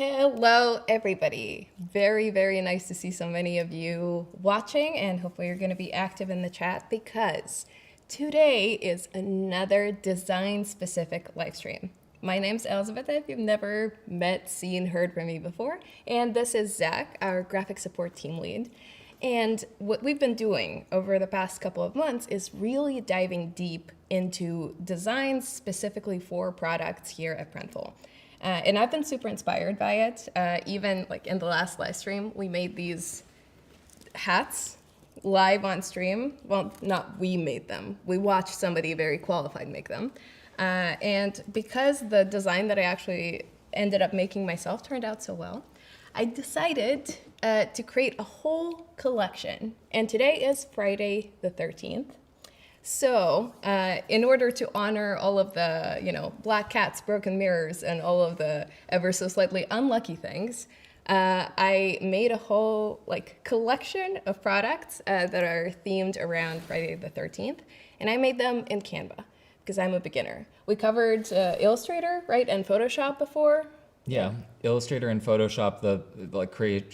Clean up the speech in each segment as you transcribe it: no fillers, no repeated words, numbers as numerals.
Hello, everybody. Very, very nice to see so many of you watching, and hopefully you're going to be active in the chat because today is another design-specific live stream. My name's Elizabete, if you've never met, seen, heard from me before, and this is Zach, our graphic support team lead. And what we've been doing over the past couple of months is really diving deep into designs specifically for products here at Printful. And I've been super inspired by it. Even like in the last live stream, we made these hats live on stream. Well, not we made them. We watched somebody very qualified make them. And because the design that I actually ended up making myself turned out so well, I decided to create a whole collection. And today is Friday the 13th. So in order to honor all of the, black cats, broken mirrors, and all of the ever so slightly unlucky things, I made a whole collection of products that are themed around Friday the 13th. And I made them in Canva because I'm a beginner. We covered Illustrator, right, and Photoshop before. Yeah, Illustrator and Photoshop,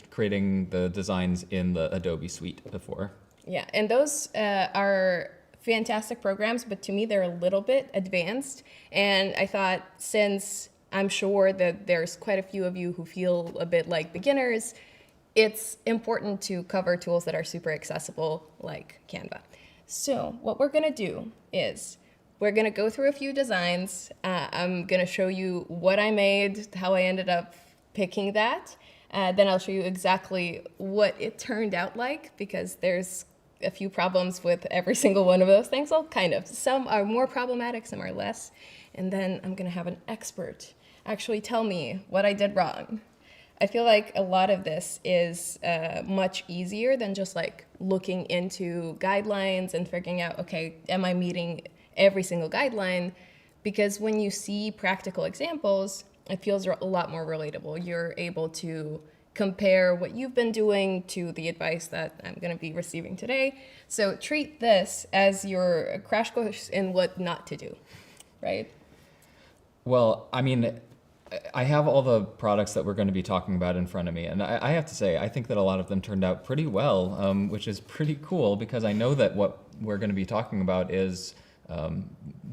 creating the designs in the Adobe suite before. Yeah, and those are fantastic programs, but to me they're a little bit advanced. And I thought, since I'm sure that there's quite a few of you who feel a bit like beginners, it's important to cover tools that are super accessible like Canva. So what we're gonna do is we're gonna go through a few designs. I'm gonna show you what I made, how I ended up picking that. Then I'll show you exactly what it turned out like, because there's a few problems with every single one of those things. Well, kind of. Some are more problematic, some are less. And then I'm gonna have an expert actually tell me what I did wrong. I feel like a lot of this is much easier than just looking into guidelines and figuring out, okay, am I meeting every single guideline? Because when you see practical examples, it feels a lot more relatable. You're able to compare what you've been doing to the advice that I'm going to be receiving today. So treat this as your crash course in what not to do, right? Well, I mean, I have all the products that we're going to be talking about in front of me, and I have to say, I think that a lot of them turned out pretty well, which is pretty cool because I know that what we're going to be talking about is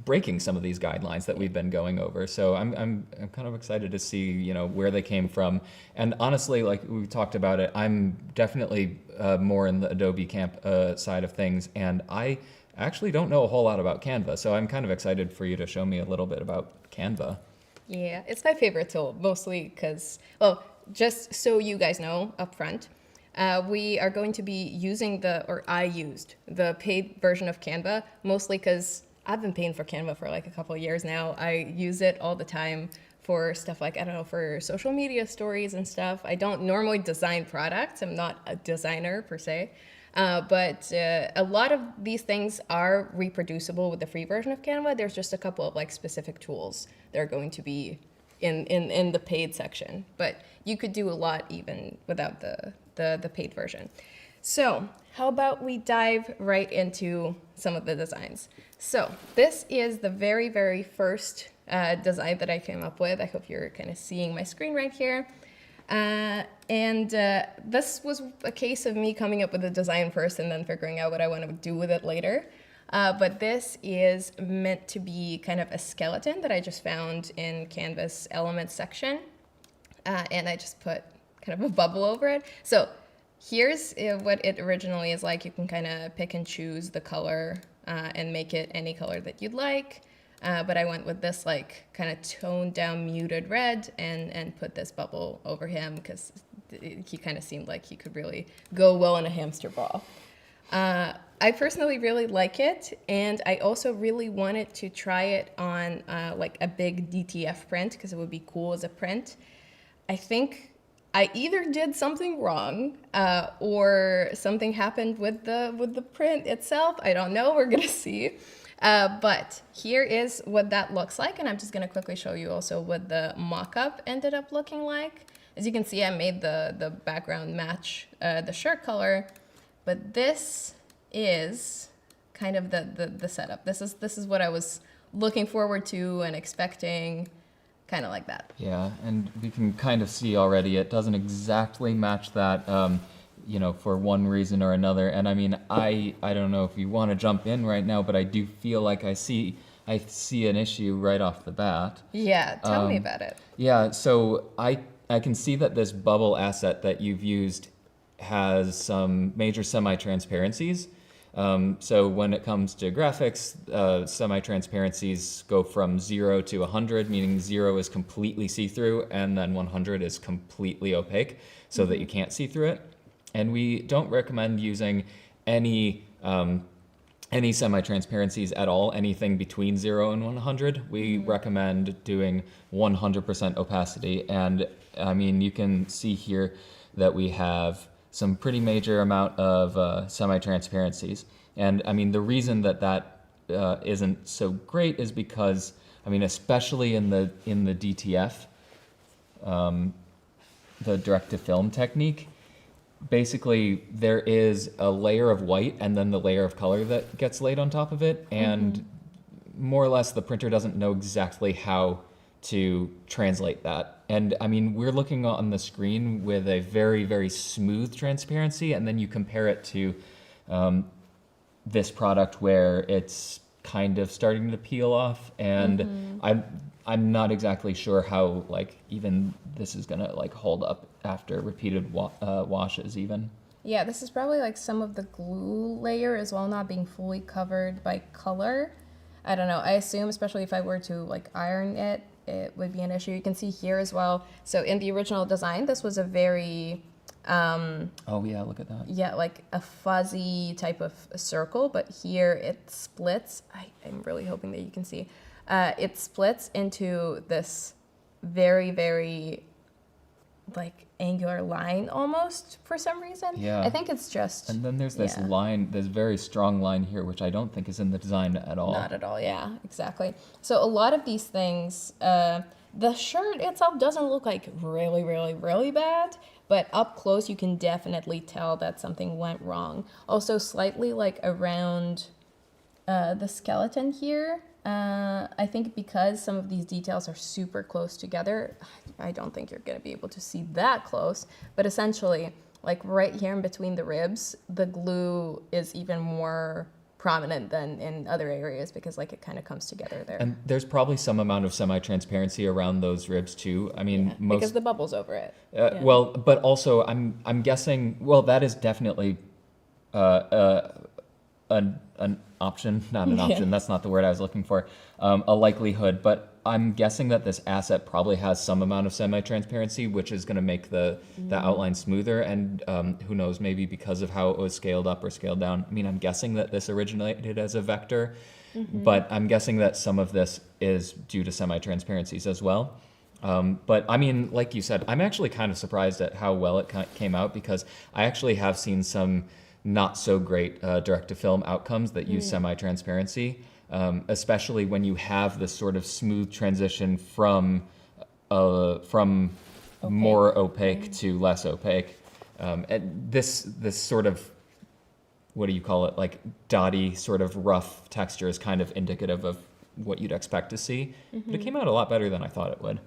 breaking some of these guidelines that we've been going over. So I'm kind of excited to see where they came from. And honestly, like we talked about it, I'm definitely more in the Adobe Camp side of things, and I actually don't know a whole lot about Canva. So I'm kind of excited for you to show me a little bit about Canva. Yeah, it's my favorite tool, mostly because, well, just so you guys know up front, we are going to be using I used the paid version of Canva, mostly because I've been paying for Canva for a couple of years now. I use it all the time for stuff for social media stories and stuff. I don't normally design products. I'm not a designer per se. But a lot of these things are reproducible with the free version of Canva. There's just a couple of specific tools that are going to be in the paid section. But you could do a lot even without the paid version. So how about we dive right into some of the designs. So this is the very, very first design that I came up with. I hope you're kind of seeing my screen right here. This was a case of me coming up with a design first and then figuring out what I want to do with it later. But this is meant to be kind of a skeleton that I just found in Canva's elements section. And I just put kind of a bubble over it. So here's what it originally is like. You can kind of pick and choose the color and make it any color that you'd like. But I went with this kind of toned down muted red and put this bubble over him because he kind of seemed like he could really go well in a hamster ball. I personally really like it, and I also really wanted to try it on a big DTF print because it would be cool as a print. I think I either did something wrong or something happened with the print itself. I don't know. We're gonna see. But here is what that looks like, and I'm just gonna quickly show you also what the mock-up ended up looking like. As you can see, I made the background match the shirt color, but this is kind of the setup. This is what I was looking forward to and expecting. kind of like that. Yeah, and we can kind of see already it doesn't exactly match that, for one reason or another. And I mean, I don't know if you want to jump in right now, but I do feel like I see an issue right off the bat. Yeah, tell me about it. Yeah, so I can see that this bubble asset that you've used has some major semi-transparencies. So when it comes to graphics, semi-transparencies go from 0 to 100, meaning 0 is completely see-through, and then 100 is completely opaque, so that you can't see through it. And we don't recommend using any semi-transparencies at all, anything between 0 and 100. We recommend doing 100% opacity. And I mean, you can see here that we have some pretty major amount of semi-transparencies. And I mean, the reason that isn't so great is because, I mean, especially in the DTF, the direct-to-film technique, basically there is a layer of white and then the layer of color that gets laid on top of it, and more or less the printer doesn't know exactly how to translate that. And I mean, we're looking on the screen with a very, very smooth transparency, and then you compare it to this product where it's kind of starting to peel off, and I'm not exactly sure how like even this is gonna like hold up after repeated washes even. Yeah, this is probably like some of the glue layer as well, not being fully covered by color. I don't know. I assume, especially if I were to like iron it, it would be an issue. You can see here as well. So in the original design, this was a very Oh yeah, look at that. yeah, like a fuzzy type of a circle, but here it splits. I'm really hoping that you can see. It splits into this very, very like angular line almost for some reason. Yeah. I think it's just. And then there's this yeah. line, this very strong line here, which I don't think is in the design at all. Not at all, yeah, exactly. So a lot of these things, the shirt itself doesn't look like really, really, really bad, but up close you can definitely tell that something went wrong. Also slightly like around the skeleton here, I think because some of these details are super close together, I don't think you're gonna be able to see that close, but essentially like right here in between the ribs, the glue is even more prominent than in other areas because like it kind of comes together there. And there's probably some amount of semi-transparency around those ribs too. I mean, Yeah, because the bubbles over it. Yeah. Well, but also I'm guessing, well, that is definitely an option, not an option. That's not the word I was looking for. A likelihood, but I'm guessing that this asset probably has some amount of semi-transparency, which is going to make the outline smoother. And who knows, maybe because of how it was scaled up or scaled down. I mean, I'm guessing that this originated as a vector, but I'm guessing that some of this is due to semi-transparencies as well. But I mean, like you said, I'm actually kind of surprised at how well it came out, because I actually have seen some not so great direct-to-film outcomes that use semi-transparency, especially when you have this sort of smooth transition from more opaque to less opaque. And this sort of, what do you call it, like dotty sort of rough texture is kind of indicative of what you'd expect to see. But it came out a lot better than I thought it would.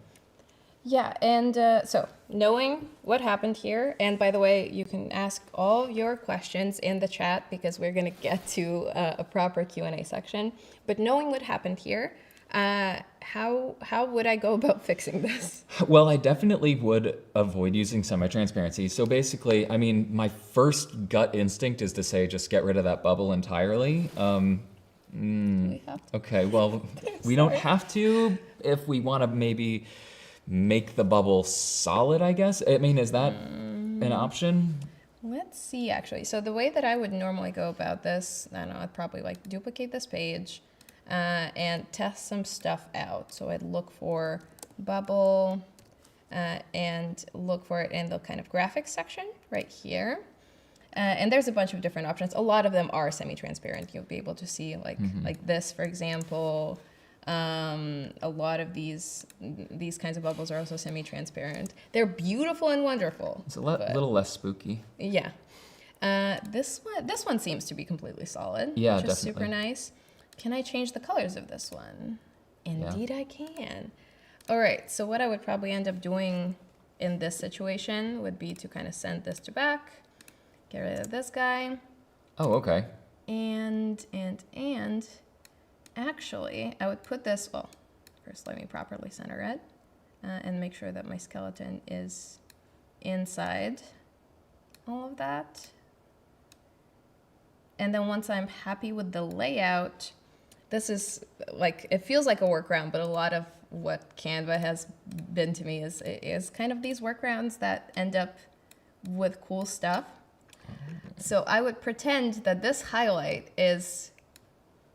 Yeah, and so knowing what happened here, and by the way, you can ask all your questions in the chat because we're going to get to a proper Q&A section. But knowing what happened here, how would I go about fixing this? Well, I definitely would avoid using semi-transparency. So basically, I mean, my first gut instinct is to say just get rid of that bubble entirely. Okay, well, we don't have to if we want to maybe make the bubble solid, I guess. I mean, is that an option? Let's see, actually. So the way that I would normally go about this, I don't know, I'd probably like duplicate this page and test some stuff out. So I'd look for bubble and look for it in the kind of graphics section right here. And there's a bunch of different options. A lot of them are semi-transparent. You'll be able to see like this, for example. A lot of these kinds of bubbles are also semi-transparent. They're beautiful and wonderful. It's a little less spooky. Yeah. This one seems to be completely solid. Yeah, which is definitely. super nice. Can I change the colors of this one? Indeed, I can. All right, so what I would probably end up doing in this situation would be to kind of send this to back, get rid of this guy, Oh, okay. and actually, I would put this, well, first let me properly center it, and make sure that my skeleton is inside all of that. And then once I'm happy with the layout, this is like, it feels like a workaround, but a lot of what Canva has been to me is kind of these workarounds that end up with cool stuff. So I would pretend that this highlight is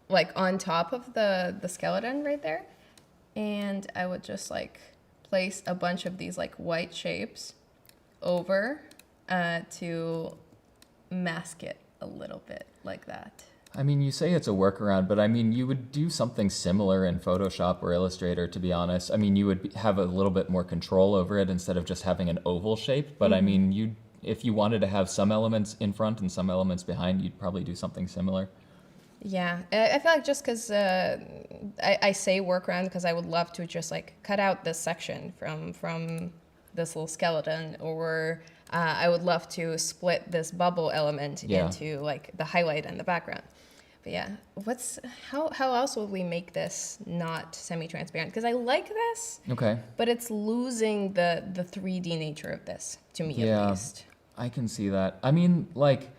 like on top of the skeleton right there. And I would just like place a bunch of these like white shapes over to mask it a little bit like that. I mean, you say it's a workaround, but I mean, you would do something similar in Photoshop or Illustrator, to be honest. I mean, you would have a little bit more control over it instead of just having an oval shape. But I mean, if you wanted to have some elements in front and some elements behind, you'd probably do something similar. Yeah, I feel like just because I say workaround because I would love to just like cut out this section from this little skeleton, or I would love to split this bubble element into like the highlight and the background. But yeah, how else would we make this not semi-transparent? Because I like this, Okay. but it's losing the 3D nature of this to me at least. I can see that. I mean, like,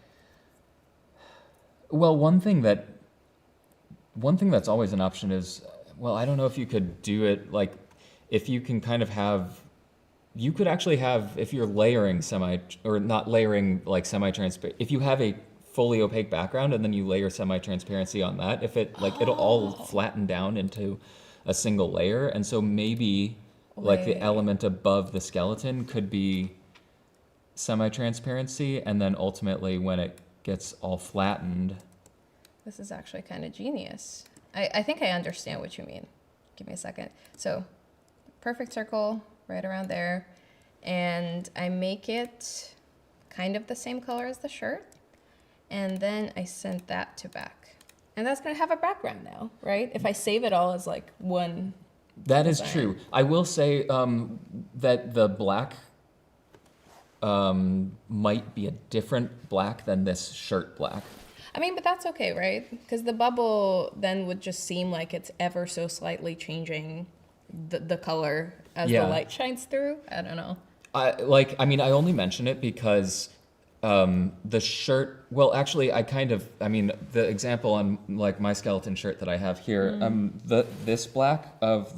well, one thing that's always an option is, well, I don't know if you could do it like, if you can kind of have, you could actually have, if you're layering not layering like semi-transparent, if you have a fully opaque background and then you layer semi-transparency on that, if it like it'll all flatten down into a single layer, and so maybe like the element above the skeleton could be semi-transparency, and then ultimately when it gets all flattened. This is actually kind of genius. I think I understand what you mean. Give me a second. So perfect circle right around there, and I make it kind of the same color as the shirt, and then I send that to back. And that's gonna have a background now, right? If I save it all as like one. That is true. I will say that the black might be a different black than this shirt black. I mean, but that's okay, right? Because the bubble then would just seem like it's ever so slightly changing the color as the light shines through. I don't know. I only mention it because the shirt, well, actually, the example on like my skeleton shirt that I have here, this black of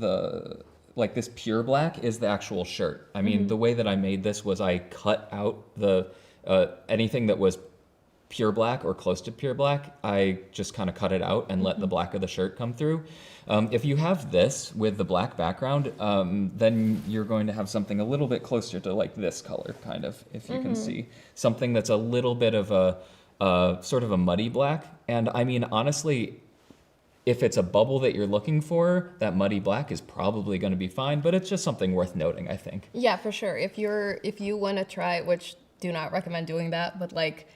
this pure black is the actual shirt. I mean, the way that I made this was I cut out anything that was pure black or close to pure black. I just kind of cut it out and let the black of the shirt come through. If you have this with the black background, then you're going to have something a little bit closer to like this color, kind of, if you can see. Something that's a little bit of a sort of a muddy black. And I mean, honestly, if it's a bubble that you're looking for, that muddy black is probably going to be fine, but it's just something worth noting, I think. Yeah, for sure. If you want to try, which do not recommend doing that, but like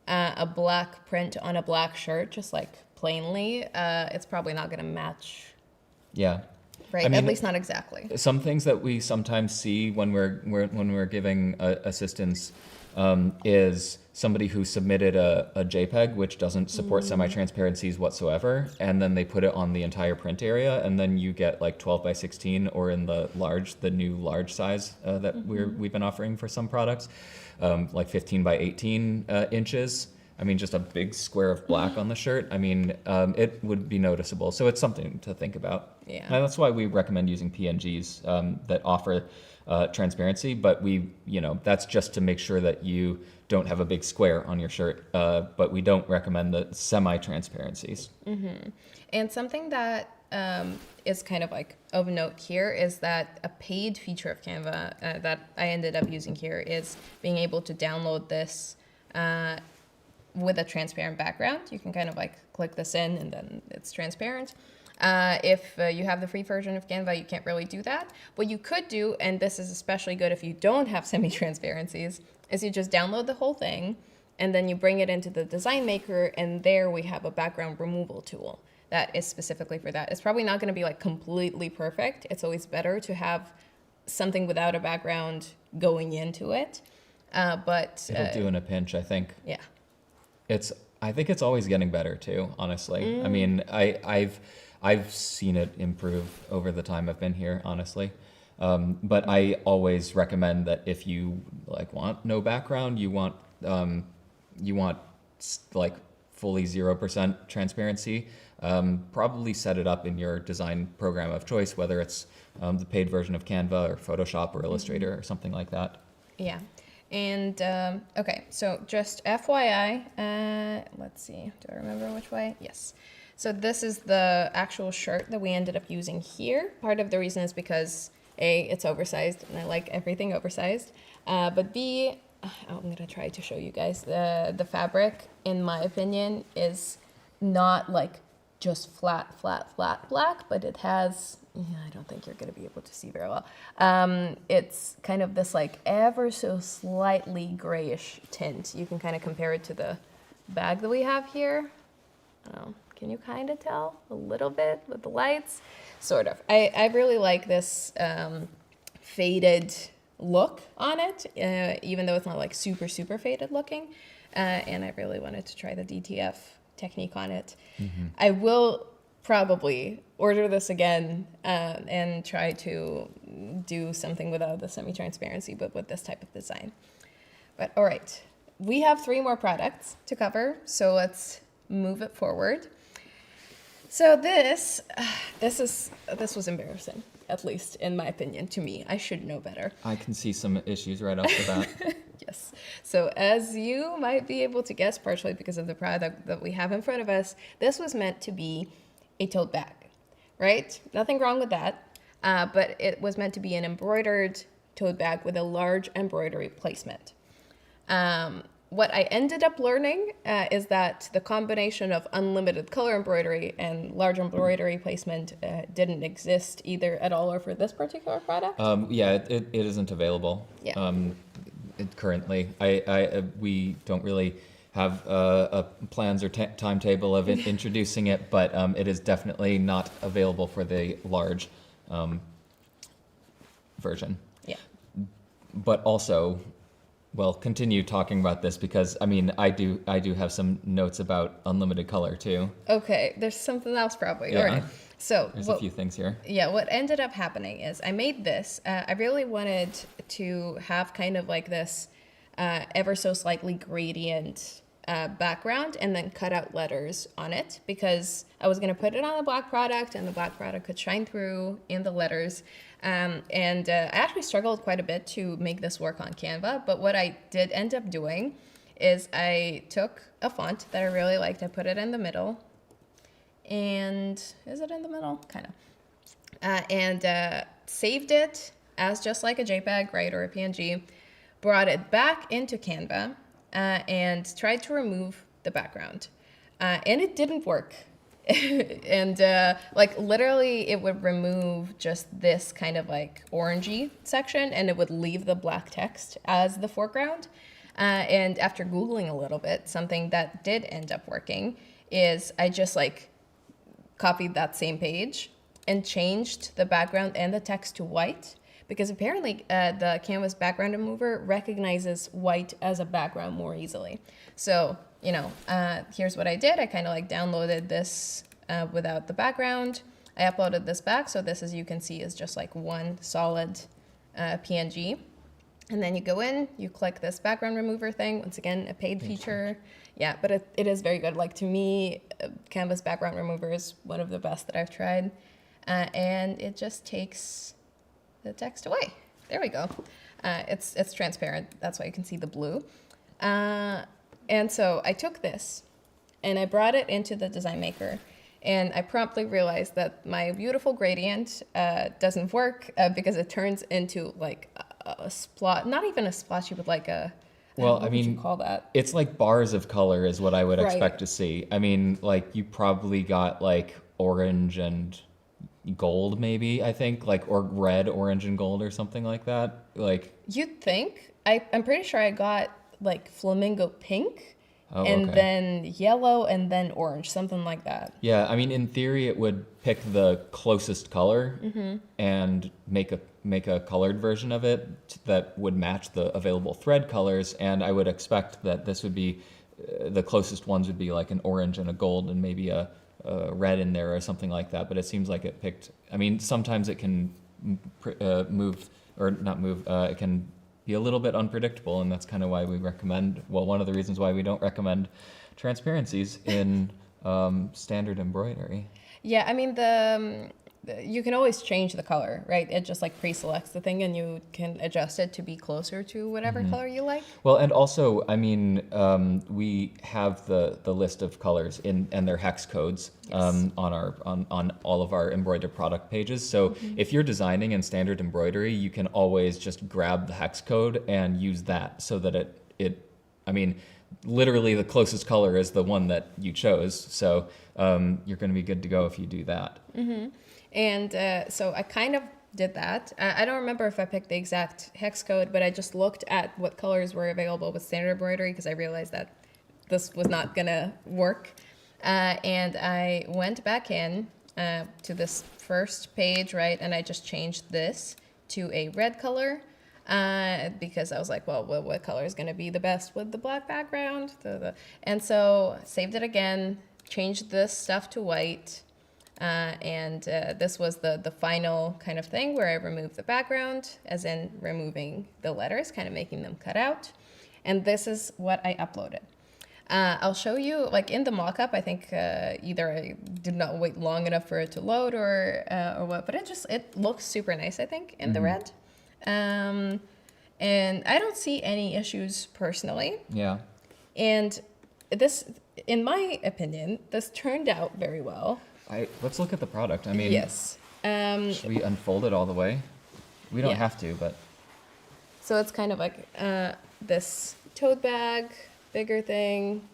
a black print on a black shirt, just like plainly, it's probably not going to match. Yeah. Right. I mean, at least not exactly. Some things that we sometimes see when we're giving assistance is somebody who submitted a JPEG which doesn't support semi-transparencies whatsoever, and then they put it on the entire print area, and then you get like 12 by 16, or in the new large size that we've been offering for some products, like 15 by 18 inches. I mean, just a big square of black on the shirt. I mean, it would be noticeable. So it's something to think about. Yeah. And that's why we recommend using PNGs that offer transparency. But that's just to make sure that you don't have a big square on your shirt. But we don't recommend the semi-transparencies. And something that is kind of like of note here is that a paid feature of Canva that I ended up using here is being able to download this with a transparent background. You can kind of like click this in and then it's transparent. If you have the free version of Canva, you can't really do that. What you could do, and this is especially good if you don't have semi-transparencies, is you just download the whole thing and then you bring it into the design maker, and there we have a background removal tool. that is specifically for that. It's probably not going to be like completely perfect. It's always better to have something without a background going into it. But It'll do in a pinch, I think. yeah. I think it's always getting better too, honestly. I mean, I've seen it improve over the time I've been here, honestly. But I always recommend that if you like want no background, you want like fully 0% transparency, probably set it up in your design program of choice, whether it's the paid version of Canva or Photoshop or Illustrator or something like that. Yeah. And okay, so just FYI, let's see, do I remember which way? Yes. So this is the actual shirt that we ended up using here. Part of the reason is because A, it's oversized, and I like everything oversized. But B, I'm gonna try to show you guys the fabric, in my opinion, is not like just flat black, but it has, I don't think you're gonna be able to see very well. It's kind of this like ever so slightly grayish tint. You can kind of compare it to the bag that we have here. Can you kind of tell a little bit with the lights? Sort of. I really like this faded look on it, even though it's not like super faded looking. And I really wanted to try the DTF technique on it. I will probably order this again and try to do something without the semi-transparency, but with this type of design. But all right, we have 3 more products to cover, so let's move it forward. So this was embarrassing, at least in my opinion, to me. I should know better. I can see some issues right off the bat. Yes. So as you might be able to guess, partially because of the product that we have in front of us, this was meant to be a tote bag, right? Nothing wrong with that, but it was meant to be an embroidered tote bag with a large embroidery placement. What I ended up learning is that the combination of unlimited color embroidery and large embroidery placement didn't exist either at all or for this particular product. Yeah, it isn't available. Yeah. Currently, we don't really have plans or timetable of introducing it, but it is definitely not available for the large version. Yeah. But also, well, continue talking about this because I mean I do have some notes about unlimited color too. Okay, there's something else probably. Yeah. All right. So There's a few things here. Yeah, what ended up happening is I made this. I really wanted to have kind of like this ever so slightly gradient background and then cut out letters on it because I was going to put it on the black product and the black product could shine through in the letters. I actually struggled quite a bit to make this work on Canva, but what I did end up doing is I took a font that I really liked. I put it in the middle. And is it in the middle? Kind of. And saved it as just like a JPEG, right, or a PNG. Brought it back into Canva and tried to remove the background. And it didn't work. And like literally it would remove just this kind of like orangey section and it would leave the black text as the foreground. And after Googling a little bit, something that did end up working is I just like copied that same page and changed the background and the text to white because apparently the Canva's background remover recognizes white as a background more easily. So, you know, here's what I did. I kind of like downloaded this without the background. I uploaded this back. So this, as you can see, is just like one solid PNG. And then you go in, you click this background remover thing. Once again, a paid feature. Yeah, but it is very good. Like to me, Canva's background remover is one of the best that I've tried. And it just takes the text away. There we go. It's transparent. That's why you can see the blue. And so I took this and I brought it into the design maker. And I promptly realized that my beautiful gradient doesn't work because it turns into like a splotch, not even a splotchy, but like a, well, what would you call that? It's like bars of color is what I would Right. expect to see. I mean, like you probably got like orange and gold maybe, I think, like, or red, orange and gold or something like that. Like You'd think. I'm pretty sure I got like flamingo pink Oh, and okay. then yellow, and then orange, something like that. Yeah, I mean, in theory, it would pick the closest color and make a colored version of it that would match the available thread colors. And I would expect that this would be the closest ones would be like an orange and a gold and maybe a red in there or something like that. But it seems like it picked. I mean, sometimes it can move or not move. It can be a little bit unpredictable, and that's kind of why we recommend. Well, one of the reasons why we don't recommend transparencies in standard embroidery. Yeah, I mean you can always change the color, right? It just like pre-selects the thing, and you can adjust it to be closer to whatever color you like. Well, and also, I mean, we have the list of colors and their hex codes on all of our embroidered product pages. So if you're designing in standard embroidery, you can always just grab the hex code and use that so that I mean, literally the closest color is the one that you chose. So you're going to be good to go if you do that. And so I kind of did that. I don't remember if I picked the exact hex code, but I just looked at what colors were available with standard embroidery because I realized that this was not gonna work. And I went back in to this first page, right? And I just changed this to a red color because I was like, well, what color is gonna be the best with the black background? And so saved it again, changed this stuff to white. And this was the final kind of thing where I removed the background, as in removing the letters, kind of making them cut out. And this is what I uploaded. I'll show you, like in the mock-up, I think either I did not wait long enough for it to load or what, but it looks super nice, I think, in the red. And I don't see any issues personally. Yeah. And this, in my opinion, this turned out very well. Let's look at the product. I mean, yes. Should we unfold it all the way? We don't have to, but. So it's kind of like this tote bag, bigger thing.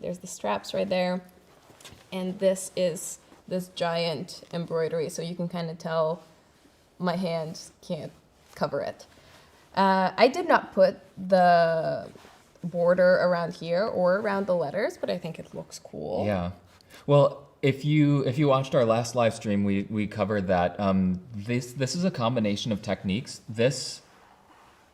There's the straps right there. And this is this giant embroidery. So you can kind of tell my hand can't cover it. I did not put the border around here or around the letters, but I think it looks cool. Yeah. Well, if you watched our last live stream, we covered that this is a combination of techniques. This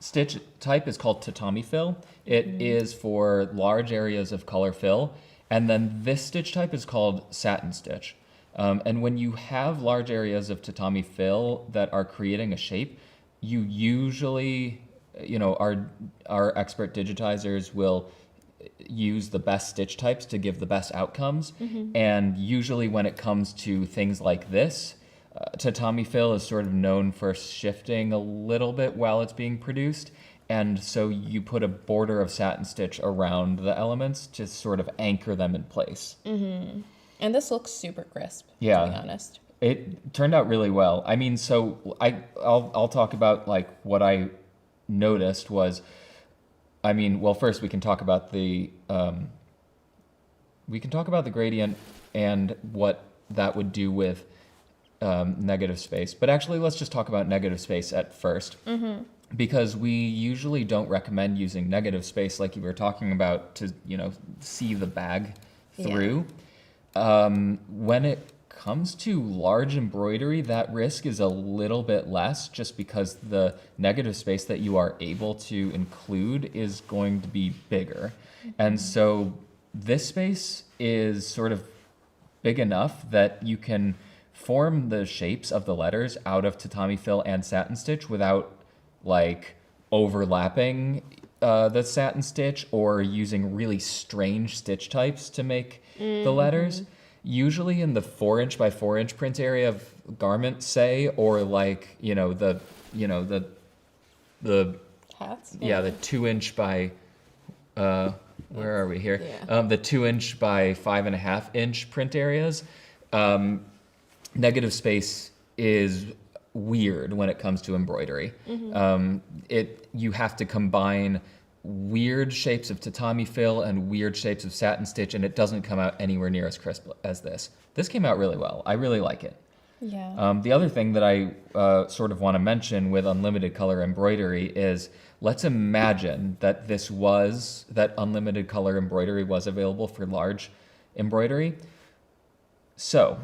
stitch type is called tatami fill. It is for large areas of color fill, and then this stitch type is called satin stitch. And when you have large areas of tatami fill that are creating a shape, you usually, our expert digitizers will use the best stitch types to give the best outcomes. And usually when it comes to things like this, tatami fill is sort of known for shifting a little bit while it's being produced. And so you put a border of satin stitch around the elements to sort of anchor them in place. And this looks super crisp, to be honest. It turned out really well. I mean, so I'll talk about like what I noticed was, I mean, well, first we can talk about the gradient and what that would do with negative space. But actually, let's just talk about negative space at first, because we usually don't recommend using negative space like you were talking about to see the bag through. When it comes to large embroidery, that risk is a little bit less just because the negative space that you are able to include is going to be bigger. And so this space is sort of big enough that you can form the shapes of the letters out of tatami fill and satin stitch without like overlapping the satin stitch or using really strange stitch types to make the letters. Usually in the 4" by 4" print area of garments, say, or like the Hats? Yeah, the 2" by where are we here? Yeah. The 2" by 5.5" print areas. Negative space is weird when it comes to embroidery. You have to combine weird shapes of tatami fill and weird shapes of satin stitch, and it doesn't come out anywhere near as crisp as this. This came out really well. I really like it. Yeah. The other thing that I sort of want to mention with unlimited color embroidery is let's imagine that that unlimited color embroidery was available for large embroidery. So,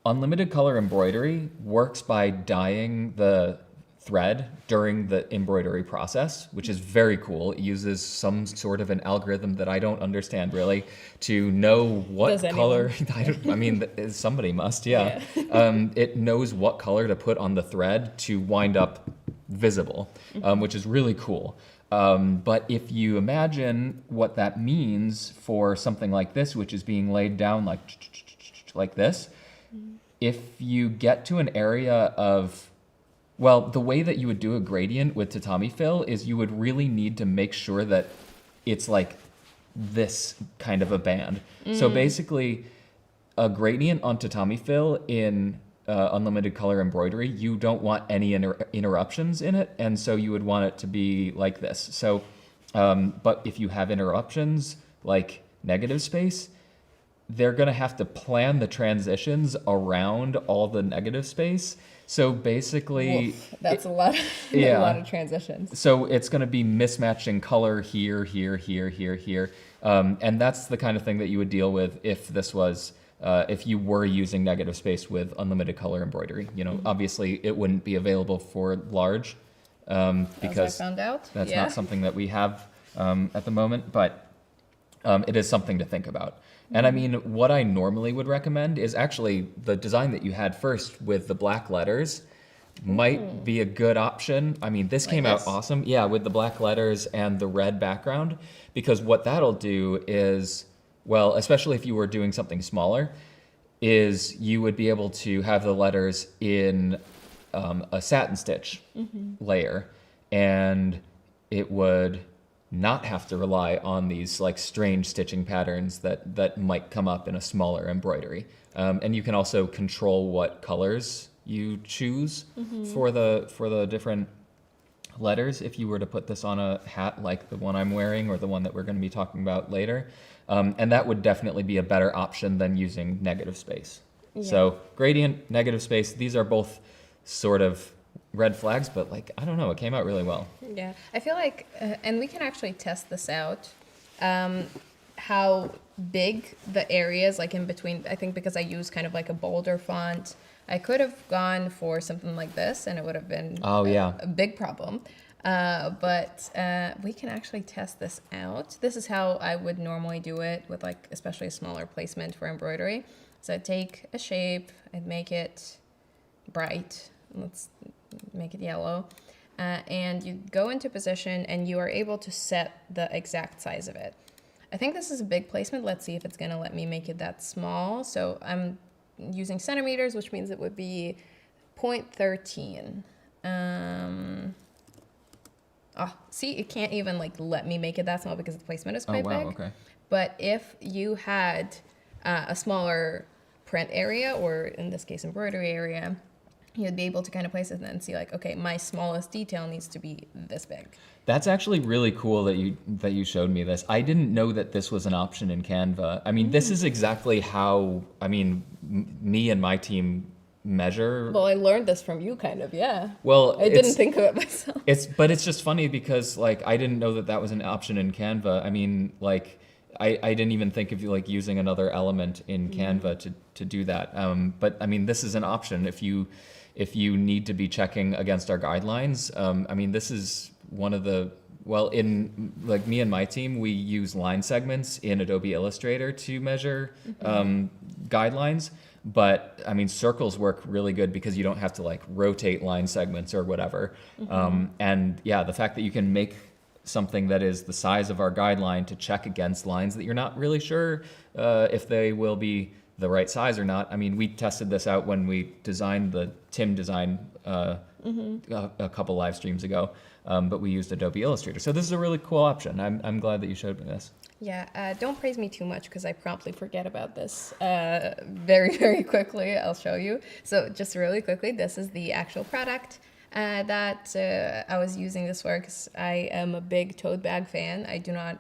unlimited color embroidery works by dyeing the thread during the embroidery process, which is very cool. It uses some sort of an algorithm that I don't understand really to know what Does color. anyone? I mean, somebody must, yeah. It knows what color to put on the thread to wind up visible, which is really cool. But if you imagine what that means for something like this, which is being laid down like this, if you get to an area of, well, the way that you would do a gradient with tatami fill is you would really need to make sure that it's like this kind of a band. So basically, a gradient on tatami fill in unlimited color embroidery, you don't want any interruptions in it, and so you would want it to be like this. So, but if you have interruptions, like negative space, they're going to have to plan the transitions around all the negative space. So basically, Woof, that's a lot. yeah. A lot of transitions. So it's going to be mismatching color here, here, here, here, here, and that's the kind of thing that you would deal with if this was. If you were using negative space with unlimited color embroidery, obviously it wouldn't be available for large because As I found out. that's not something that we have at the moment, but it is something to think about. And I mean, what I normally would recommend is actually the design that you had first with the black letters might be a good option. I mean, this came out awesome. Yeah, with the black letters and the red background, because what that'll do is, well, especially if you were doing something smaller, is you would be able to have the letters in a satin stitch layer, and it would not have to rely on these like strange stitching patterns that might come up in a smaller embroidery. And you can also control what colors you choose for the different letters if you were to put this on a hat like the one I'm wearing or the one that we're going to be talking about later. And that would definitely be a better option than using negative space. Yeah. So gradient, negative space, these are both sort of red flags, but like, I don't know, it came out really well. Yeah, I feel like, and we can actually test this out, how big the areas like in between, I think because I use kind of like a bolder font, I could have gone for something like this and it would have been a big problem. But we can actually test this out. This is how I would normally do it with like, especially a smaller placement for embroidery. So I'd take a shape, I'd make it bright. Let's make it yellow. And you go into position and you are able to set the exact size of it. I think this is a big placement. Let's see if it's gonna let me make it that small. So I'm using centimeters, which means it would be 0.13. Oh, see, it can't even like let me make it that small because the placement is quite big. Okay. But if you had a smaller print area, or in this case, embroidery area, you'd be able to kind of place it and then see like, okay, my smallest detail needs to be this big. That's actually really cool that you showed me this. I didn't know that this was an option in Canva. I mean, this is exactly how, me and my team measure. Well, I learned this from you kind of, yeah. Well, I didn't think of it myself. But it's just funny because like, I didn't know that was an option in Canva. I mean, like, I didn't even think of like using another element in Canva to do that. But I mean, this is an option if you need to be checking against our guidelines. This is one of the, well, in like me and my team, we use line segments in Adobe Illustrator to measure guidelines. But I mean, circles work really good because you don't have to like rotate line segments or whatever. And yeah, the fact that you can make something that is the size of our guideline to check against lines that you're not really sure if they will be the right size or not. I mean, we tested this out when we designed the Tim design a couple live streams ago, but we used Adobe Illustrator. So this is a really cool option. I'm glad that you showed me this. Yeah, don't praise me too much because I promptly forget about this very, very quickly. I'll show you. So just really quickly, this is the actual product that I was using this for because I am a big tote bag fan. I do not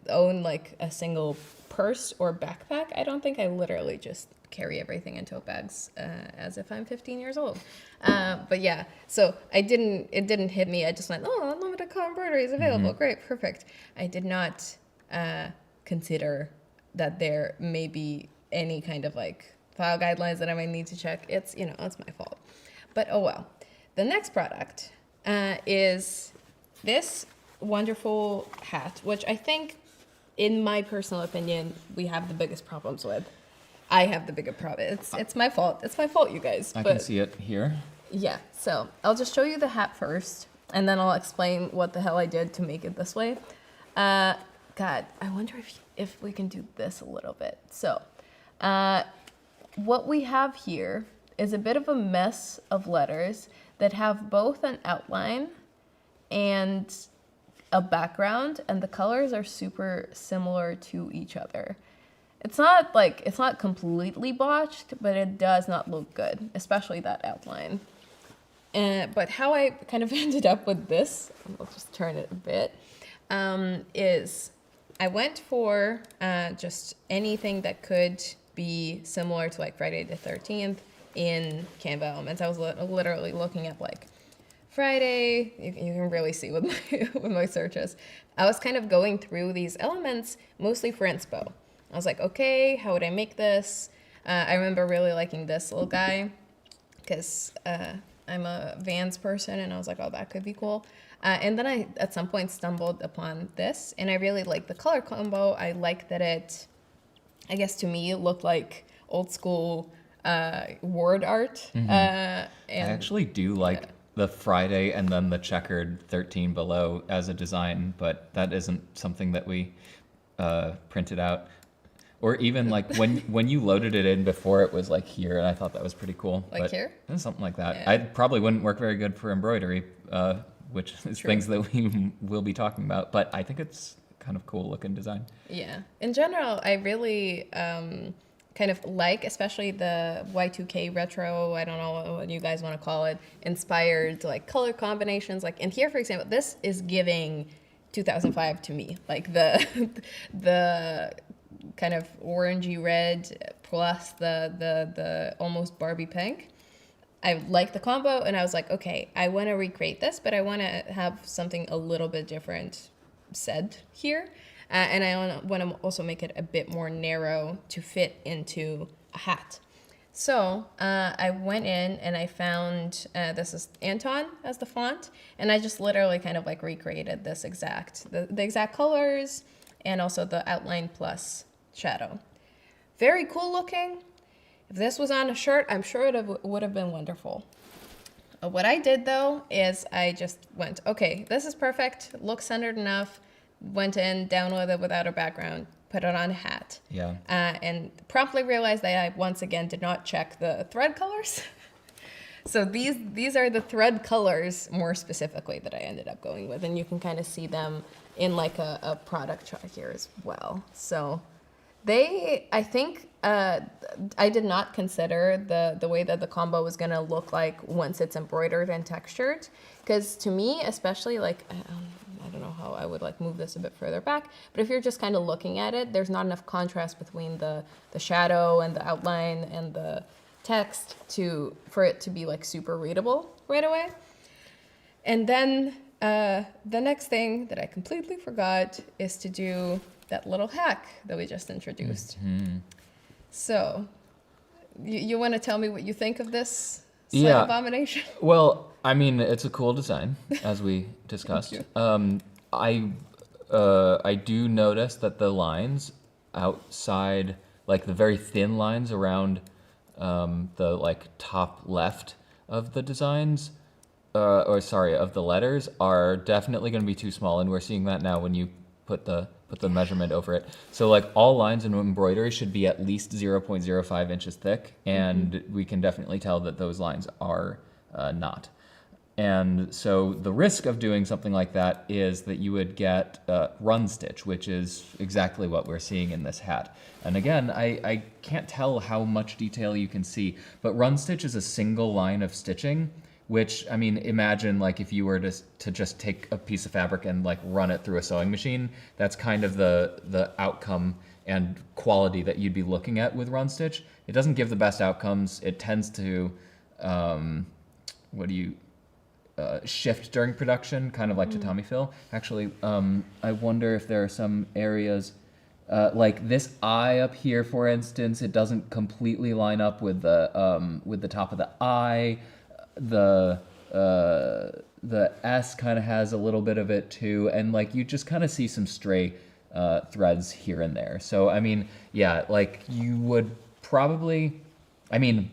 own like a single purse or backpack. I don't think I literally just carry everything in tote bags as if I'm 15 years old. But yeah, so it didn't hit me. I just went, oh, unlimited color embroidery is available. Great, perfect. I did not consider that there may be any kind of like file guidelines that I might need to check. It's, it's my fault. But oh well. The next product is this wonderful hat, which I think, in my personal opinion, we have the biggest problems with. I have the bigger problem. It's my fault. It's my fault, you guys. I can see it here. Yeah, so I'll just show you the hat first, and then I'll explain what the hell I did to make it this way. God, I wonder if we can do this a little bit. So, what we have here is a bit of a mess of letters that have both an outline and a background, and the colors are super similar to each other. It's not completely botched, but it does not look good, especially that outline. But how I kind of ended up with this, I'll just turn it a bit, is I went for just anything that could be similar to like Friday the 13th in Canva elements. I was literally looking at like Friday, you can really see with my searches. I was kind of going through these elements mostly for inspo. I was like, okay, how would I make this? I remember really liking this little guy because I'm a Vans person, and I was like, oh, that could be cool. And then I, at some point, stumbled upon this, and I really liked the color combo. I liked that it, I guess to me, it looked like old school word art. Mm-hmm. I actually do like the Friday and then the checkered 13 below as a design, but that isn't something that we printed out. Or even like when you loaded it in before, it was like here, and I thought that was pretty cool. Like here? Something like that. Yeah. I probably wouldn't work very good for embroidery, which is True. things that we will be talking about, but I think it's kind of cool looking design. Yeah. In general, I really kind of like, especially the Y2K retro, I don't know what you guys want to call it, inspired like color combinations. Like in here, for example, this is giving 2005 to me. Like the kind of orangey red plus the almost Barbie pink. I like the combo, and I was like, okay, I want to recreate this, but I want to have something a little bit different said here. And I want to also make it a bit more narrow to fit into a hat. So I went in and I found, this is Anton as the font, and I just literally kind of like recreated this the exact colors and also the outline plus shadow. Very cool looking. If this was on a shirt, I'm sure it would have been wonderful. What I did though is I just went, okay, this is perfect, looks centered enough, went in, downloaded without a background, put it on a hat. Yeah. And promptly realized that I once again did not check the thread colors. So these are the thread colors more specifically that I ended up going with, and you can kind of see them in like a product chart here as well. So I think I did not consider the way that the combo was gonna look like once it's embroidered and textured, because to me, especially like, I don't know how I would like move this a bit further back, but if you're just kind of looking at it, there's not enough contrast between the shadow and the outline and the text for it to be like super readable right away. And then the next thing that I completely forgot is to do that little hack that we just introduced. Mm-hmm. So you want to tell me what you think of this slight abomination? Well, I mean, it's a cool design, as we discussed. I do notice that the lines outside, like the very thin lines around the like top left of the designs, of the letters, are definitely going to be too small, and we're seeing that now when you put the measurement over it. So like all lines in embroidery should be at least 0.05 inches thick, and we can definitely tell that those lines are not. And so the risk of doing something like that is that you would get run stitch, which is exactly what we're seeing in this hat. And again, I can't tell how much detail you can see, but run stitch is a single line of stitching which, I mean, imagine like if you were to just take a piece of fabric and like run it through a sewing machine, that's kind of the outcome and quality that you'd be looking at with run stitch. It doesn't give the best outcomes. It tends to, shift during production, kind of like tatami fill. Actually, I wonder if there are some areas, like this eye up here, for instance, it doesn't completely line up with the top of the eye. The S kind of has a little bit of it too, and like you just kind of see some stray threads here and there. So I mean, yeah, like you would probably, I mean,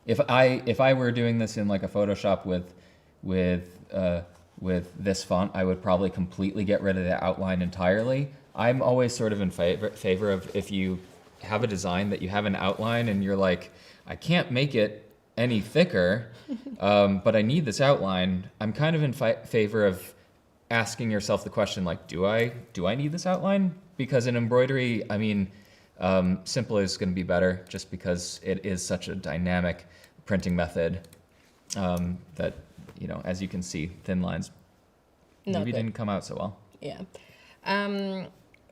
if I were doing this in like a Photoshop with this font, I would probably completely get rid of the outline entirely. I'm always sort of in favor of, if you have a design that you have an outline and you're like, I can't make it any thicker, but I need this outline. I'm kind of in favor of asking yourself the question, like, do I need this outline? Because in embroidery, I mean, simple is going to be better, just because it is such a dynamic printing method, that, you know, as you can see, thin lines maybe didn't come out so well. Yeah.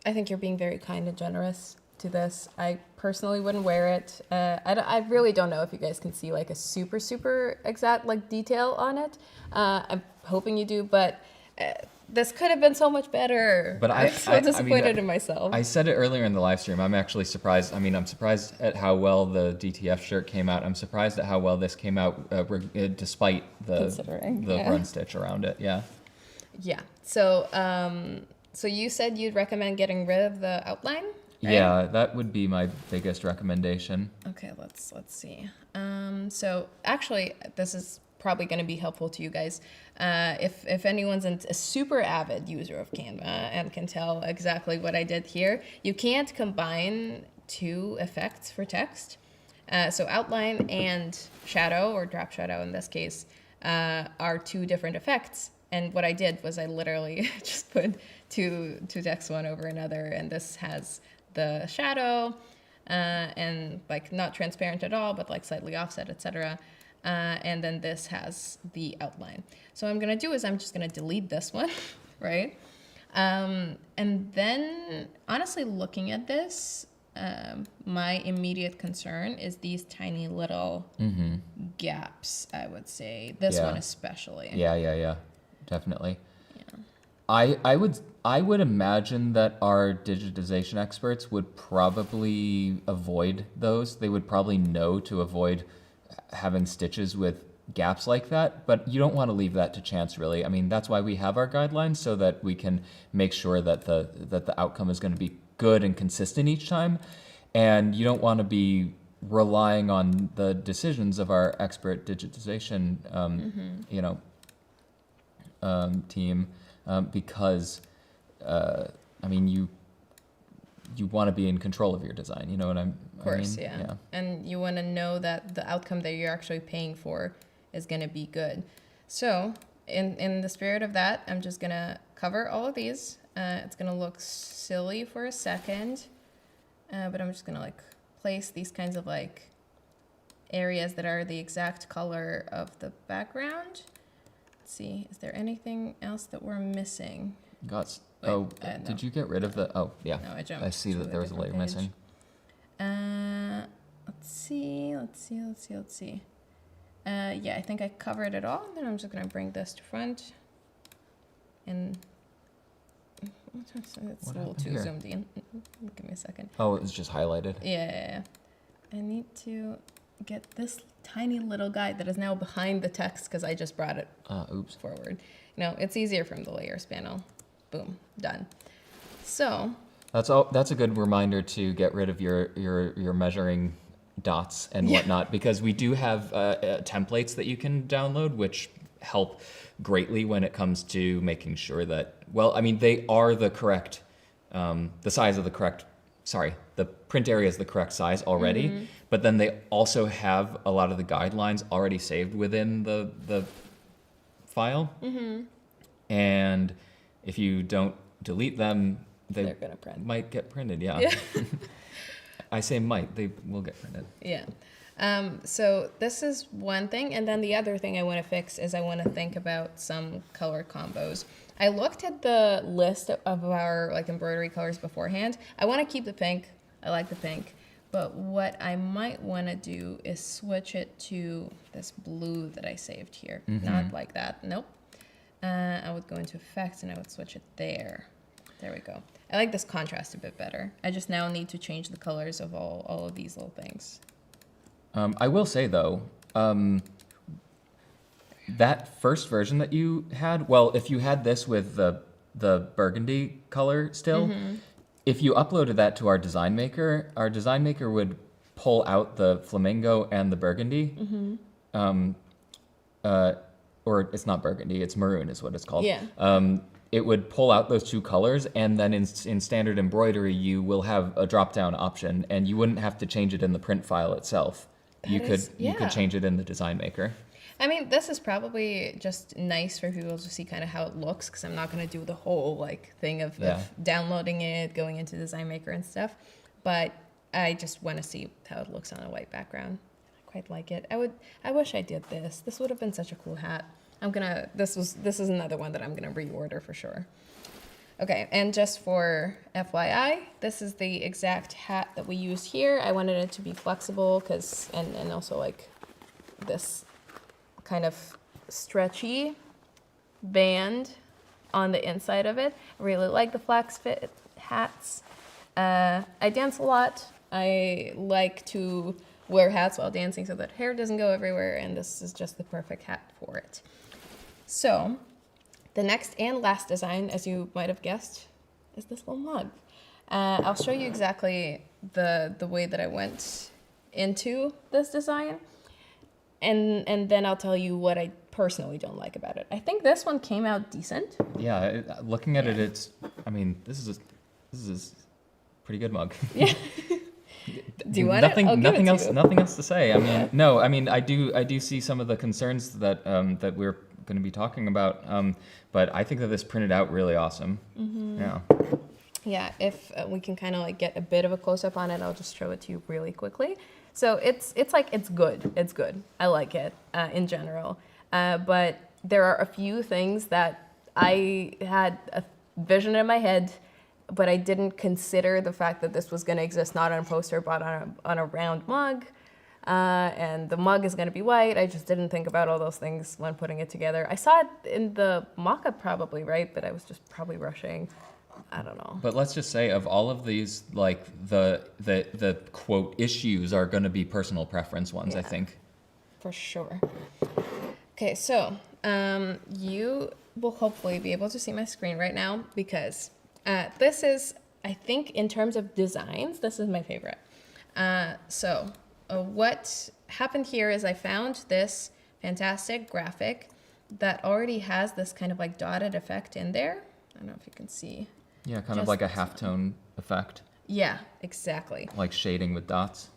I think you're being very kind and generous to this. I personally wouldn't wear it. I really don't know if you guys can see like a super exact like detail on it. I'm hoping you do, but this could have been so much better. But I'm so disappointed in myself. I said it earlier in the live stream. I'm actually surprised. I mean, I'm surprised at how well the DTF shirt came out. I'm surprised at how well this came out, despite the run stitch around it. Yeah. Yeah. So, so you said you'd recommend getting rid of the outline, right? Yeah, that would be my biggest recommendation. Okay, let's see. So actually, this is probably going to be helpful to you guys. If anyone's a super avid user of Canva and can tell exactly what I did here, you can't combine two effects for text. So outline and shadow, or drop shadow in this case, are two different effects. And what I did was I literally just put two text one over another, and this has the shadow and like not transparent at all, but like slightly offset, etc. And then this has the outline. So what I'm gonna do is I'm just gonna delete this one, right? And then honestly, looking at this, my immediate concern is these tiny little gaps, I would say. This one especially. Yeah. Definitely. Yeah. I would imagine that our digitization experts would probably avoid those. They would probably know to avoid having stitches with gaps like that, but you don't want to leave that to chance, really. I mean, that's why we have our guidelines, so that we can make sure that the outcome is going to be good and consistent each time. And you don't want to be relying on the decisions of our expert digitization team, because I mean, you want to be in control of your design. You know what I mean? Of course, yeah. And you want to know that the outcome that you're actually paying for is going to be good. So in the spirit of that, I'm just going to cover all of these. It's going to look silly for a second, but I'm just going to like place these kinds of like areas that are the exact color of the background. See, is there anything else that we're missing? No. Did you get rid of the? Oh, yeah. No, I jumped. I see that there was a layer missing. Let's see. Yeah, I think I covered it all. Then I'm just gonna bring this to front, and it's a little too zoomed in. Give me a second. Oh, it was just highlighted. Yeah. I need to get this tiny little guy that is now behind the text because I just brought it forward. You know, it's easier from the layers panel. Boom, done. So that's a good reminder to get rid of your measuring dots and whatnot, because we do have templates that you can download, which help greatly when it comes to making sure that, well, I mean, they are the correct, the size of the correct, the print area is the correct size already, but then they also have a lot of the guidelines already saved within the file. And if you don't delete them, they're gonna print. Might get printed, yeah. I say might, they will get printed. Yeah. So this is one thing, and then the other thing I want to fix is I want to think about some color combos. I looked at the list of our like embroidery colors beforehand. I want to keep the pink. I like the pink. But what I might want to do is switch it to this blue that I saved here. Not like that. Nope. I would go into effects and I would switch it there. There we go. I like this contrast a bit better. I just now need to change the colors of all of these little things. I will say though, that first version that you had, well, if you had this with the burgundy color still, if you uploaded that to our design maker would pull out the flamingo and the burgundy. Or it's not burgundy, it's maroon is what it's called. Yeah. It would pull out those two colors, and then in standard embroidery, you will have a drop-down option, and you wouldn't have to change it in the print file itself. You could change it in the design maker. I mean, this is probably just nice for people to see kind of how it looks, because I'm not going to do the whole like thing of downloading it, going into design maker and stuff. But I just want to see how it looks on a white background. I quite like it. I wish I did this. This would have been such a cool hat. This is another one that I'm gonna reorder for sure. Okay, and just for FYI, this is the exact hat that we used here. I wanted it to be flexible and also like this kind of stretchy band on the inside of it. I really like the flax fit hats. I dance a lot. I like to wear hats while dancing so that hair doesn't go everywhere, and this is just the perfect hat for it. So the next and last design, as you might have guessed, is this little mug. I'll show you exactly the way that I went into this design, and then I'll tell you what I personally don't like about it. I think this one came out decent. Yeah, looking at it, this is a pretty good mug. Yeah. Do you want nothing, it? nothing else. Nothing else to say. I mean, no. I mean, I do see some of the concerns that that we're going to be talking about. But I think that this printed out really awesome. Yeah. Yeah. If we can kind of like get a bit of a close up on it, I'll just show it to you really quickly. So it's good. It's good. I like it in general. But there are a few things that I had a vision in my head, but I didn't consider the fact that this was going to exist not on a poster, but on a round mug. And the mug is going to be white. I just didn't think about all those things when putting it together. I saw it in the mock-up probably, right? But I was just probably rushing. I don't know. But let's just say of all of these, like the quote issues are going to be personal preference ones, I think. For sure. Okay, so you will hopefully be able to see my screen right now because this is, I think, in terms of designs, this is my favorite. What happened here is I found this fantastic graphic that already has this kind of like dotted effect in there. I don't know if you can see. Yeah, kind of like a halftone effect. Yeah, exactly. Like shading with dots.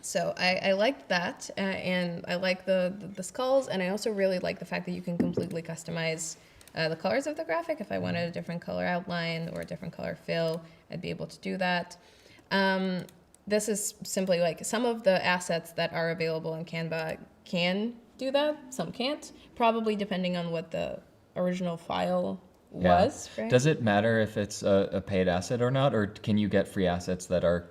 So I liked that, and I like the skulls, and I also really like the fact that you can completely customize the colors of the graphic. If I wanted a different color outline or a different color fill, I'd be able to do that. This is simply like some of the assets that are available in Canva can do that, some can't, probably depending on what the original file was. Right? Does it matter if it's a paid asset or not, or can you get free assets that are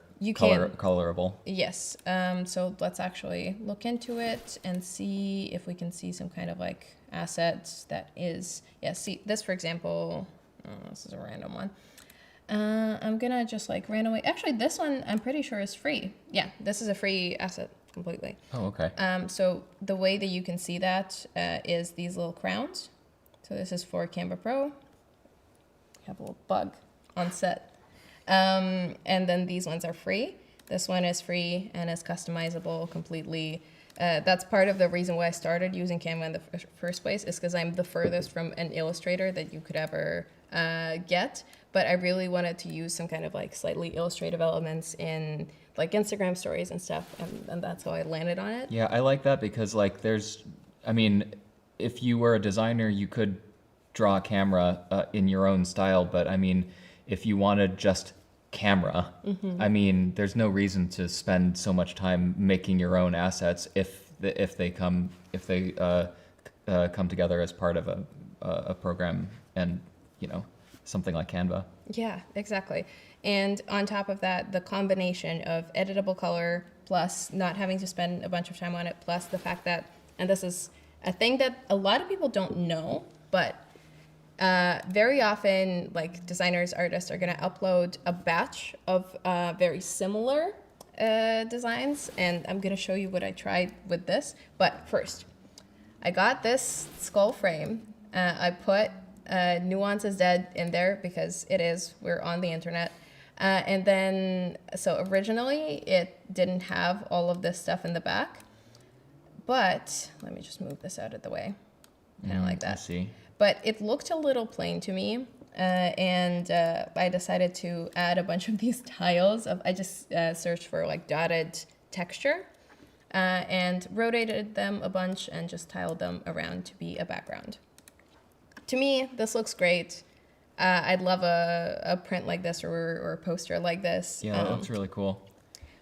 colorable? Yes. So let's actually look into it and see if we can see some kind of like asset that is, see this, for example, this is a random one. I'm gonna just like randomly, actually this one I'm pretty sure is free. Yeah, this is a free asset completely. Oh, okay. So the way that you can see that is these little crowns. So this is for Canva Pro. You have a little bug on set. And then these ones are free. This one is free and is customizable completely. That's part of the reason why I started using Canva in the first place, is because I'm the furthest from an illustrator that you could ever get. But I really wanted to use some kind of like slightly illustrative elements in like Instagram stories and stuff. And that's how I landed on it. Yeah, I like that because like if you were a designer, you could draw a camera in your own style. But I mean, if you wanted just camera. I mean, there's no reason to spend so much time making your own assets if they come together as part of a program and, you know, something like Canva. Yeah, exactly. And on top of that, the combination of editable color plus not having to spend a bunch of time on it, plus the fact that, and this is a thing that a lot of people don't know, but very often, like designers, artists are going to upload a batch of very similar designs, and I'm going to show you what I tried with this. But first, I got this skull frame. I put Nuance is Dead in there because we're on the internet. And then, so originally it didn't have all of this stuff in the back, but let me just move this out of the way, kind of like that. I see. But it looked a little plain to me, and I decided to add a bunch of these tiles. I just searched for like dotted texture and rotated them a bunch and just tiled them around to be a background. To me, this looks great. I'd love a print like this or a poster like this. Yeah, that looks really cool.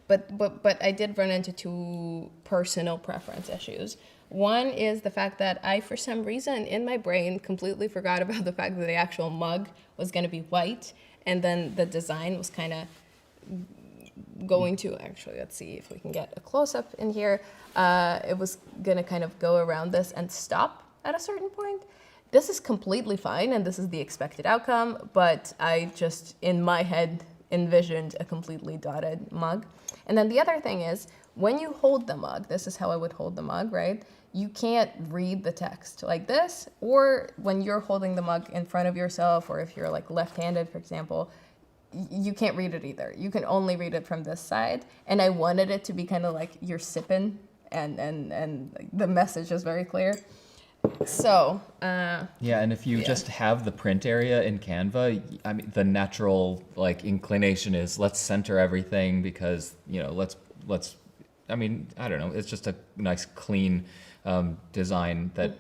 But I did run into two personal preference issues. One is the fact that I, for some reason, in my brain, completely forgot about the fact that the actual mug was going to be white, and then the design was kind of going to, actually, let's see if we can get a close-up in here. It was going to kind of go around this and stop at a certain point. This is completely fine, and this is the expected outcome, but I just, in my head, envisioned a completely dotted mug. And then the other thing is, when you hold the mug, this is how I would hold the mug, right? You can't read the text like this, or when you're holding the mug in front of yourself, or if you're like left-handed, for example, you can't read it either. You can only read it from this side. And I wanted it to be kind of like you're sipping, and the message is very clear. So yeah, and if you just have the print area in Canva, I mean, the natural like inclination is let's center everything because, you know, let's I mean, I don't know, it's just a nice clean design that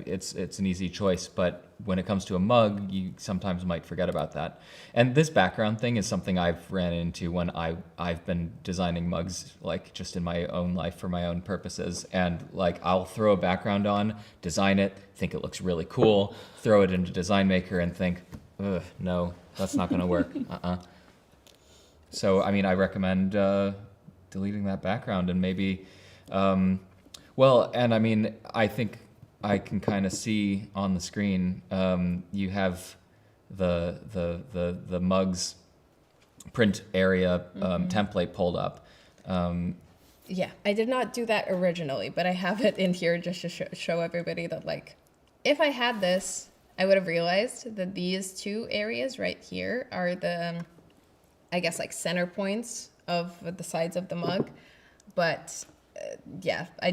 it's an easy choice. But when it comes to a mug, you sometimes might forget about that. And this background thing is something I've ran into when I've been designing mugs, like just in my own life for my own purposes. And like I'll throw a background on, design it, think it looks really cool, throw it into Design Maker and think, ugh, no, that's not going to work. So, I mean, I recommend deleting that background and maybe, well, and I mean, I think I can kind of see on the screen, you have the mugs print area template pulled up. yeah, I did not do that originally, but I have it in here just to show everybody that, like, if I had this, I would have realized that these two areas right here are the, I guess, like center points of the sides of the mug. But yeah, I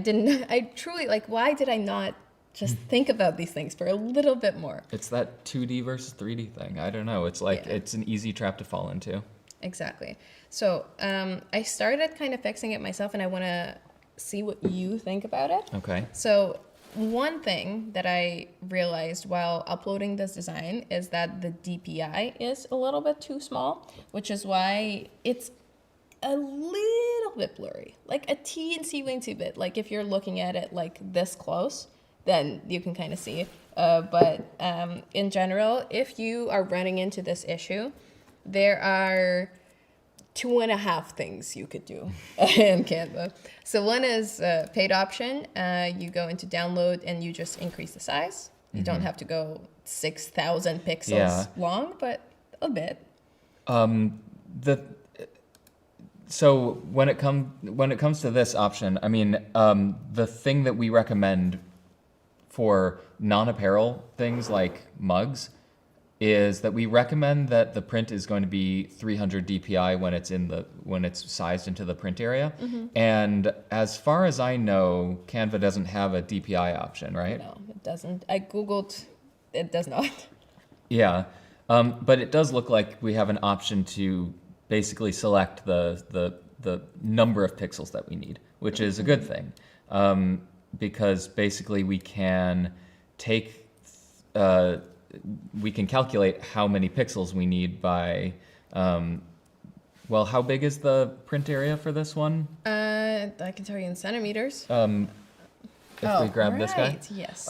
truly, like, why did I not just think about these things for a little bit more? It's that 2D versus 3D thing. I don't know. It's like, it's an easy trap to fall into. Exactly. So I started kind of fixing it myself, and I want to see what you think about it. Okay. So one thing that I realized while uploading this design is that the DPI is a little bit too small, which is why it's a little bit blurry, like a teensy bit. Like if you're looking at it like this close, then you can kind of see. But in general, if you are running into this issue, there are 2.5 things you could do in Canva. So one is paid option. You go into download and you just increase the size. You don't have to go 6,000 pixels long, but a bit. So when it comes to this option, I mean, the thing that we recommend for non-apparel things like mugs is that we recommend that the print is going to be 300 DPI when it's sized into the print area. And as far as I know, Canva doesn't have a DPI option, right? No, it doesn't. I Googled, it does not. Yeah, but it does look like we have an option to basically select the number of pixels that we need, which is a good thing, because basically we can take we can calculate how many pixels we need by Well, how big is the print area for this one? I can tell you in centimeters. If we grab this guy? right, yes.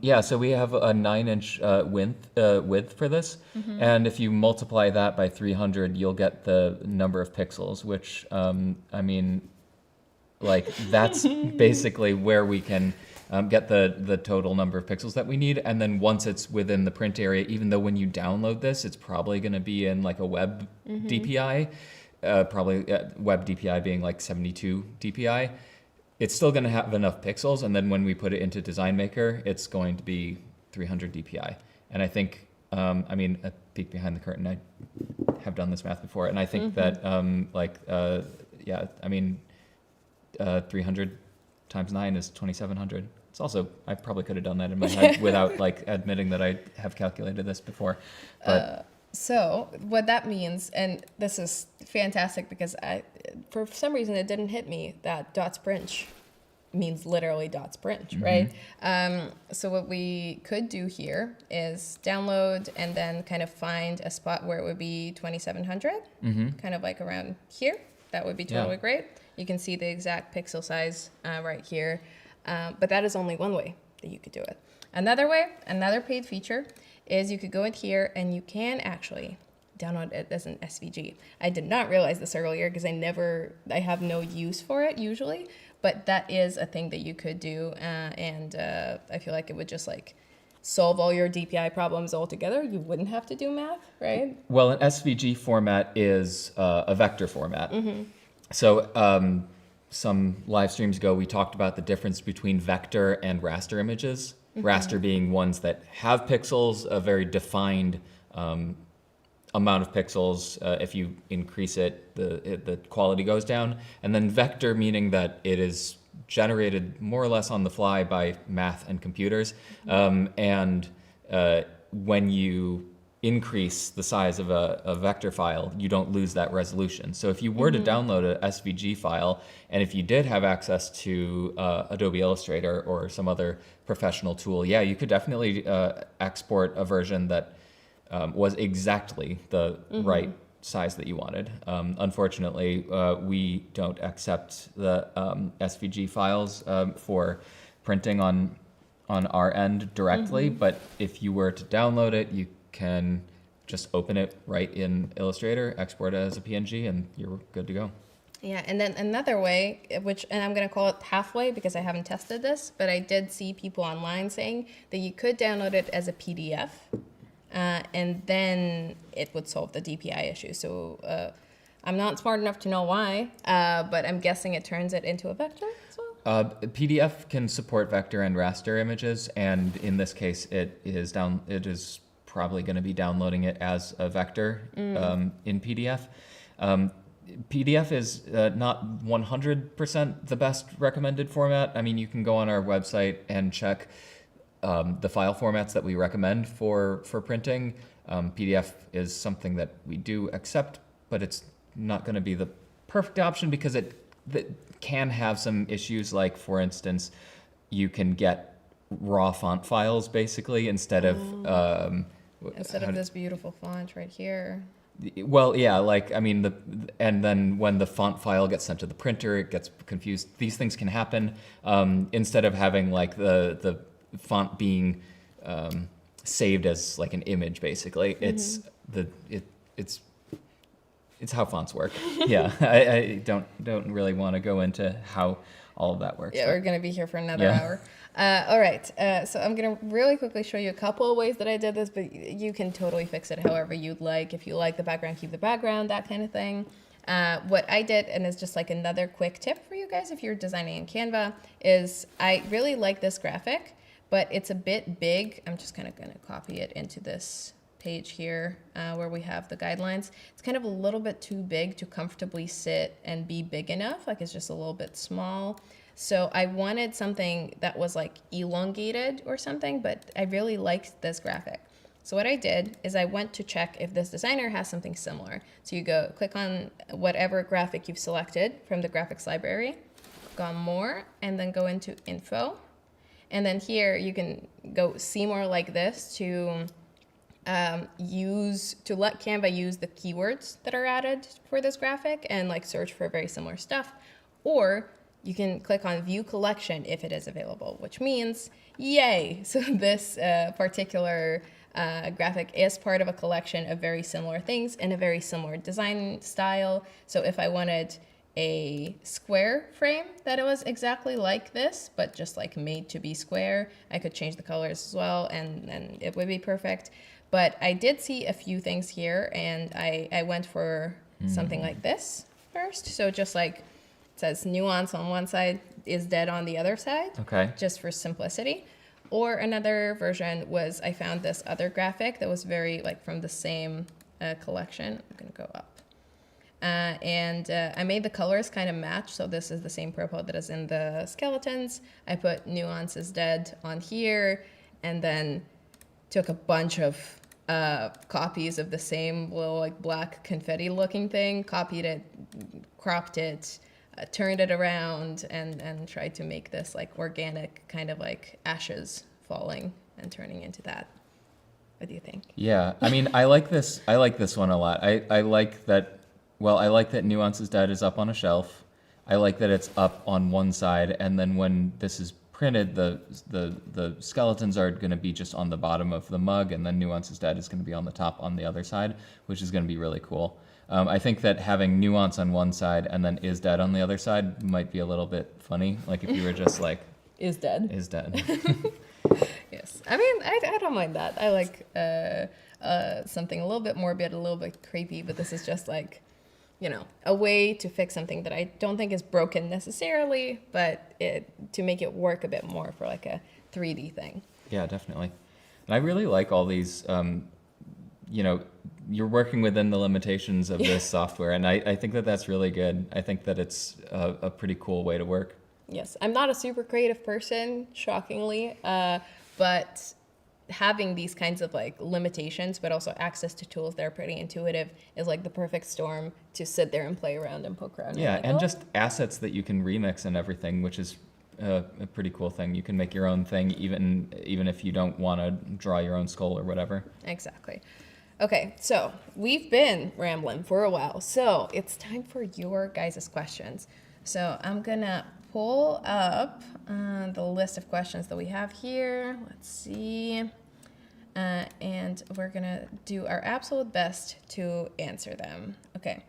Yeah, so we have a 9-inch width for this, and if you multiply that by 300, you'll get the number of pixels, which, I mean, like, that's basically where we can get the total number of pixels that we need, and then once it's within the print area, even though when you download this, it's probably going to be in, like, a web DPI, probably web DPI being, like, 72 DPI, it's still going to have enough pixels, and then when we put it into Design Maker, it's going to be 300 DPI. And I think, I mean, a peek behind the curtain, I have done this math before, and I think that, yeah, I mean, 300 times 9 is 2,700. It's also, I probably could have done that in my head without, like, admitting that I have calculated this before. But So what that means, and this is fantastic because for some reason it didn't hit me that dots print means literally dots print, right? So what we could do here is download and then kind of find a spot where it would be 2,700, kind of like around here. That would be totally great. You can see the exact pixel size right here, but that is only one way that you could do it. Another way, another paid feature, is you could go in here and you can actually download it as an SVG. I did not realize this earlier because I have no use for it usually, but that is a thing that you could do, and I feel like it would just like solve all your DPI problems altogether. You wouldn't have to do math, right? well, an SVG format is a vector format. So some live streams ago, we talked about the difference between vector and raster images. Raster being ones that have pixels, a very defined amount of pixels. If you increase it, the quality goes down. And then vector meaning that it is generated more or less on the fly by math and computers. And when you increase the size of a vector file, you don't lose that resolution. So if you were to download a SVG file, and if you did have access to Adobe Illustrator or some other professional tool, yeah, you could definitely export a version that was exactly the right size that you wanted. Unfortunately, we don't accept the SVG files for printing on our end directly, but if you were to download it, you can just open it right in Illustrator, export it as a PNG, and you're good to go. Yeah, and then another way, and I'm going to call it halfway because I haven't tested this, but I did see people online saying that you could download it as a PDF, and then it would solve the DPI issue. So I'm not smart enough to know why, but I'm guessing it turns it into a vector as well. PDF can support vector and raster images, and in this case, it is probably going to be downloading it as a vector in PDF. PDF is not 100% the best recommended format. I mean, you can go on our website and check the file formats that we recommend for printing. PDF is something that we do accept, but it's not going to be the perfect option because it can have some issues, like, for instance, you can get raw font files basically instead of this beautiful font right here. Well, yeah, like, I mean, and then when the font file gets sent to the printer, it gets confused. These things can happen. Instead of having like the font being saved as like an image, basically, it's how fonts work. Yeah, I don't really want to go into how all of that works. Yeah, we're gonna be here for another hour. All right, so I'm gonna really quickly show you a couple of ways that I did this, but you can totally fix it however you'd like. If you like the background, keep the background, that kind of thing. What I did, and it's just like another quick tip for you guys if you're designing in Canva, is I really like this graphic, but it's a bit big. I'm just kind of gonna copy it into this page here where we have the guidelines. It's kind of a little bit too big to comfortably sit and be big enough, like it's just a little bit small. So I wanted something that was like elongated or something, but I really liked this graphic. So what I did is I went to check if this designer has something similar. So you go click on whatever graphic you've selected from the graphics library, go on more, and then go into info. And then here you can go see more like this to let Canva use the keywords that are added for this graphic and like search for very similar stuff, or you can click on view collection if it is available, which means yay. So this particular graphic is part of a collection of very similar things in a very similar design style. So if I wanted a square frame that it was exactly like this, but just like made to be square, I could change the colors as well, and it would be perfect. But I did see a few things here, and I went for something like this first. So just like it says nuance on one side is dead on the other side. Okay. Just for simplicity. Or another version was I found this other graphic that was very like from the same collection. I'm gonna go up. I made the colors kind of match. So this is the same purple that is in the skeletons. I put nuance is dead on here, and then took a bunch of copies of the same little like black confetti looking thing, copied it, cropped it, turned it around, and tried to make this like organic kind of like ashes falling and turning into that. What do you think? Yeah, I mean, I like this one a lot. I like that, well, I like that Nuance is Dead is up on a shelf. I like that it's up on one side, and then when this is printed, the skeletons are going to be just on the bottom of the mug, and then Nuance is Dead is going to be on the top on the other side, which is going to be really cool. I think that having Nuance on one side and then is dead on the other side might be a little bit funny. Like if you were just like Is dead. is dead. Yes. I mean, I don't mind that. I like something a little bit morbid, a little bit creepy, but this is just like, you know, a way to fix something that I don't think is broken necessarily, but to make it work a bit more for like a 3D thing. Yeah, definitely. And I really like all these, you know, you're working within the limitations of this software, and I think that that's really good. I think that it's a pretty cool way to work. Yes. I'm not a super creative person, shockingly, but having these kinds of like limitations, but also access to tools that are pretty intuitive is like the perfect storm to sit there and play around and poke around. Yeah, like, and just assets that you can remix and everything, which is a pretty cool thing. You can make your own thing, even if you don't want to draw your own skull or whatever. Exactly. Okay, so we've been rambling for a while, so it's time for your guys' questions. So I'm gonna pull up the list of questions that we have here. Let's see. And we're gonna do our absolute best to answer them. Okay,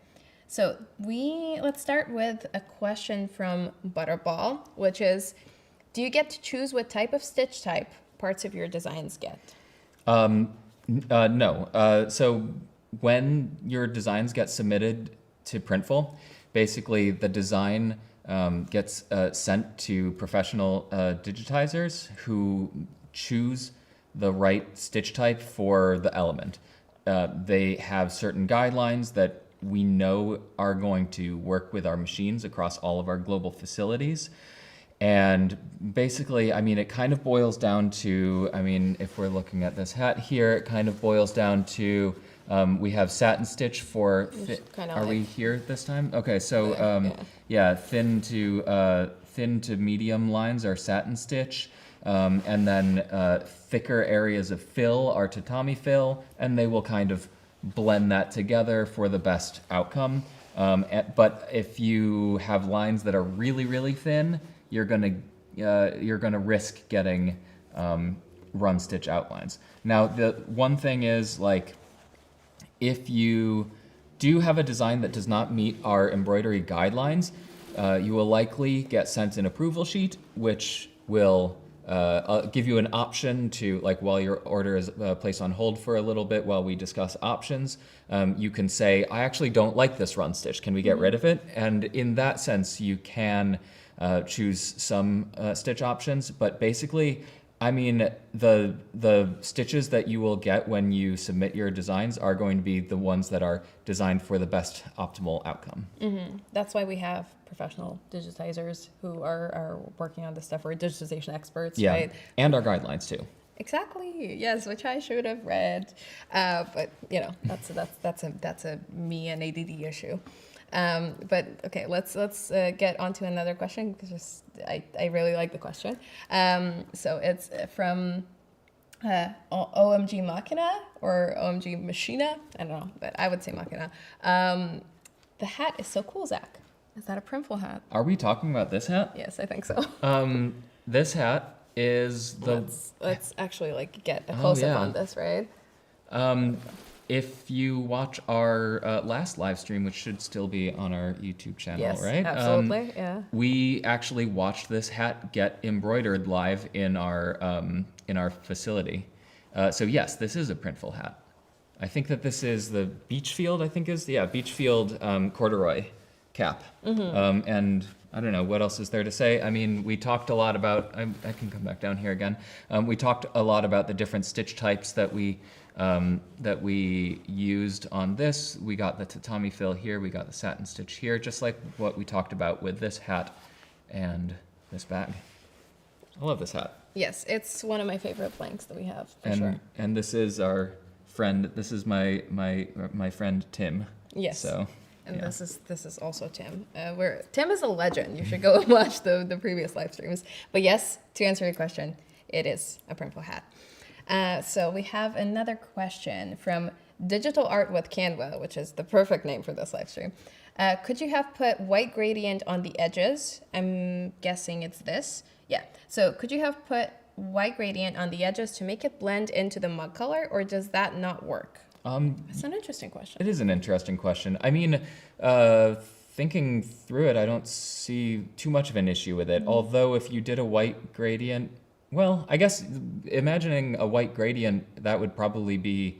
so let's start with a question from Butterball, which is, do you get to choose what type of stitch type parts of your designs get? No. So when your designs get submitted to Printful, basically the design gets sent to professional digitizers who choose the right stitch type for the element. They have certain guidelines that we know are going to work with our machines across all of our global facilities. And basically, I mean, it kind of boils down to, I mean, if we're looking at this hat here, it kind of boils down to, we have satin stitch for, are we here this time? Okay, so yeah, thin to medium lines are satin stitch, and then thicker areas of fill are tatami fill, and they will kind of blend that together for the best outcome. But if you have lines that are really, really thin, you're gonna risk getting run stitch outlines. Now, the one thing is, like, if you do have a design that does not meet our embroidery guidelines, you will likely get sent an approval sheet, which will give you an option to, like, while your order is placed on hold for a little bit while we discuss options, you can say, I actually don't like this run stitch. Can we get rid of it? And in that sense, you can choose some stitch options, but basically, I mean, the stitches that you will get when you submit your designs are going to be the ones that are designed for the best optimal outcome. Mm-hmm. That's why we have professional digitizers who are working on this stuff. We're digitization experts, Yeah, right? and our guidelines too. Exactly. Yes, which I should have read, but you know, that's a me and ADD issue. But okay, let's get onto another question because I really like the question. So it's from OMG Machina or OMG Machina. I don't know, but I would say Machina. The hat is so cool, Zach. Is that a Printful hat? Are we talking about this hat? Yes, I think so. This hat is the. Let's actually like get a close up on this, right? If you watch our last live stream, which should still be on our YouTube channel, Yes, right? absolutely, yeah. We actually watched this hat get embroidered live in our facility. So yes, this is a Printful hat. I think that this is the Beachfield. Beachfield corduroy cap. And I don't know what else is there to say. I mean, we talked a lot about. I can come back down here again. We talked a lot about the different stitch types that we used on this. We got the tatami fill here. We got the satin stitch here, just like what we talked about with this hat and this bag. I love this hat. Yes, it's one of my favorite blanks that we have, for sure. And this is our friend. This is my friend Tim. Yes. So. And yeah. this is also Tim. Tim is a legend. You should go and watch the previous live streams. But yes, to answer your question, it is a Printful hat. So we have another question from Digital Art with Canva, which is the perfect name for this live stream. Could you have put white gradient on the edges? I'm guessing it's this. Yeah. So could you have put white gradient on the edges to make it blend into the mug color, or does that not work? It's an interesting question. It is an interesting question. I mean, thinking through it, I don't see too much of an issue with it. Although if you did a white gradient, well, I guess imagining a white gradient, that would probably be,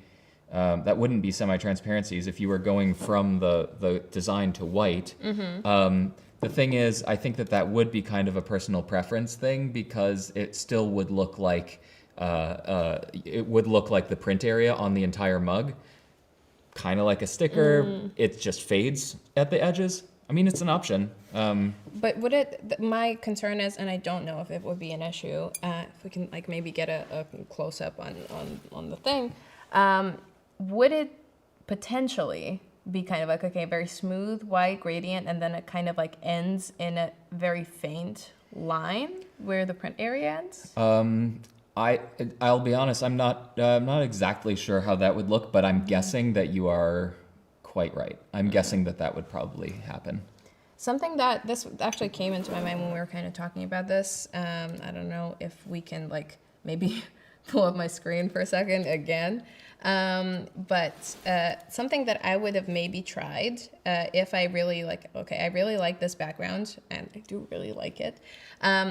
that wouldn't be semi-transparencies if you were going from the design to white. The thing is, I think that would be kind of a personal preference thing, because it still would look like the print area on the entire mug, kind of like a sticker. It just fades at the edges. I mean, it's an option. But would it? My concern is, and I don't know if it would be an issue. If we can like maybe get a close up on the thing, would it potentially be kind of like, okay, very smooth white gradient, and then it kind of like ends in a very faint line where the print area ends? I'll be honest, I'm not exactly sure how that would look, but I'm guessing that you are quite right. I'm guessing that would probably happen. Something that this actually came into my mind when we were kind of talking about this. I don't know if we can like maybe pull up my screen for a second again. But something that I would have maybe tried if I really I really like this background, and I do really like it.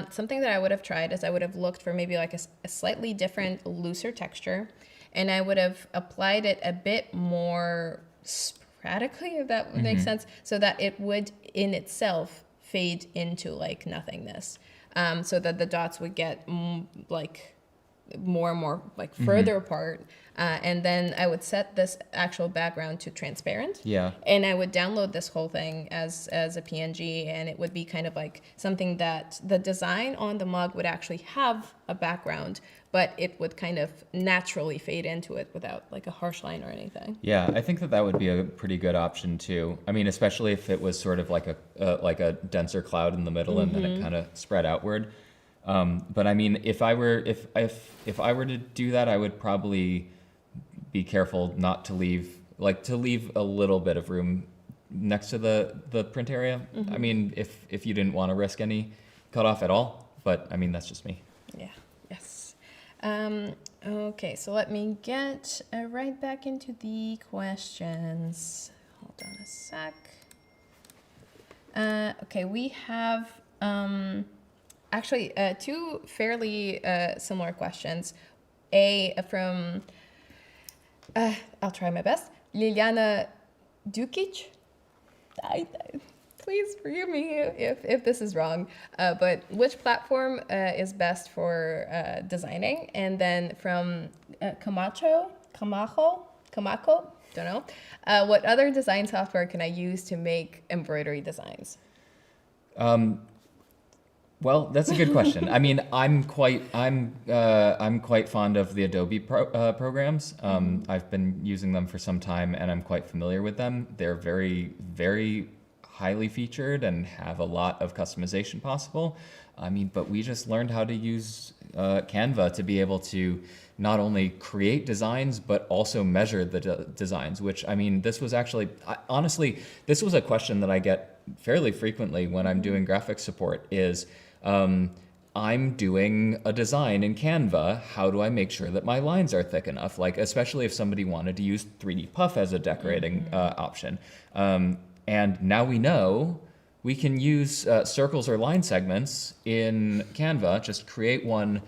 Something that I would have tried is I would have looked for maybe like a slightly different, looser texture, and I would have applied it a bit more sporadically, if that makes sense, so that it would in itself fade into like nothingness, so that the dots would get like more and more like further apart, and then I would set this actual background to transparent, and I would download this whole thing as a PNG, and it would be kind of like something that the design on the mug would actually have a background, but it would kind of naturally fade into it without like a harsh line or anything. Yeah, I think that would be a pretty good option too. I mean, especially if it was sort of like a denser cloud in the middle, and then it kind of spread outward. But I mean, if I were to do that, I would probably be careful not to leave a little bit of room next to the print area. I mean, if you didn't want to risk any cutoff at all, but I mean, that's just me. Yeah. Yes. Okay, so let me get right back into the questions. Hold on a sec. Okay, we have actually two fairly similar questions. From, I'll try my best, Liliana Dukic. Please forgive me if this is wrong, but which platform is best for designing? And then from Camacho, don't know. What other design software can I use to make embroidery designs? Well, that's a good question. I mean, I'm quite fond of the Adobe programs. I've been using them for some time, and I'm quite familiar with them. They're very, very highly featured and have a lot of customization possible. I mean, but we just learned how to use Canva to be able to not only create designs, but also measure the designs, which, I mean, this was actually, honestly, this was a question that I get fairly frequently when I'm doing graphics support is, I'm doing a design in Canva. How do I make sure that my lines are thick enough? Like, especially if somebody wanted to use 3D Puff as a decorating option. And now we know we can use circles or line segments in Canva. Just create one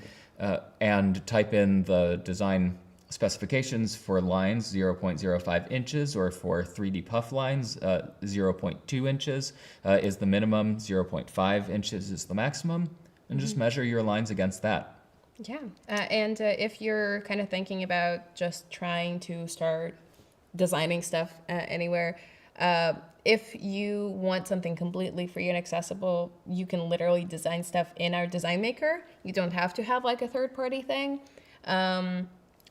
and type in the design specifications for lines 0.05 inches, or for 3D Puff lines 0.2 inches is the minimum, 0.5 inches is the maximum. And just measure your lines against that. Yeah, and if you're kind of thinking about just trying to start designing stuff anywhere, if you want something completely free and accessible, you can literally design stuff in our design maker. You don't have to have like a third-party thing.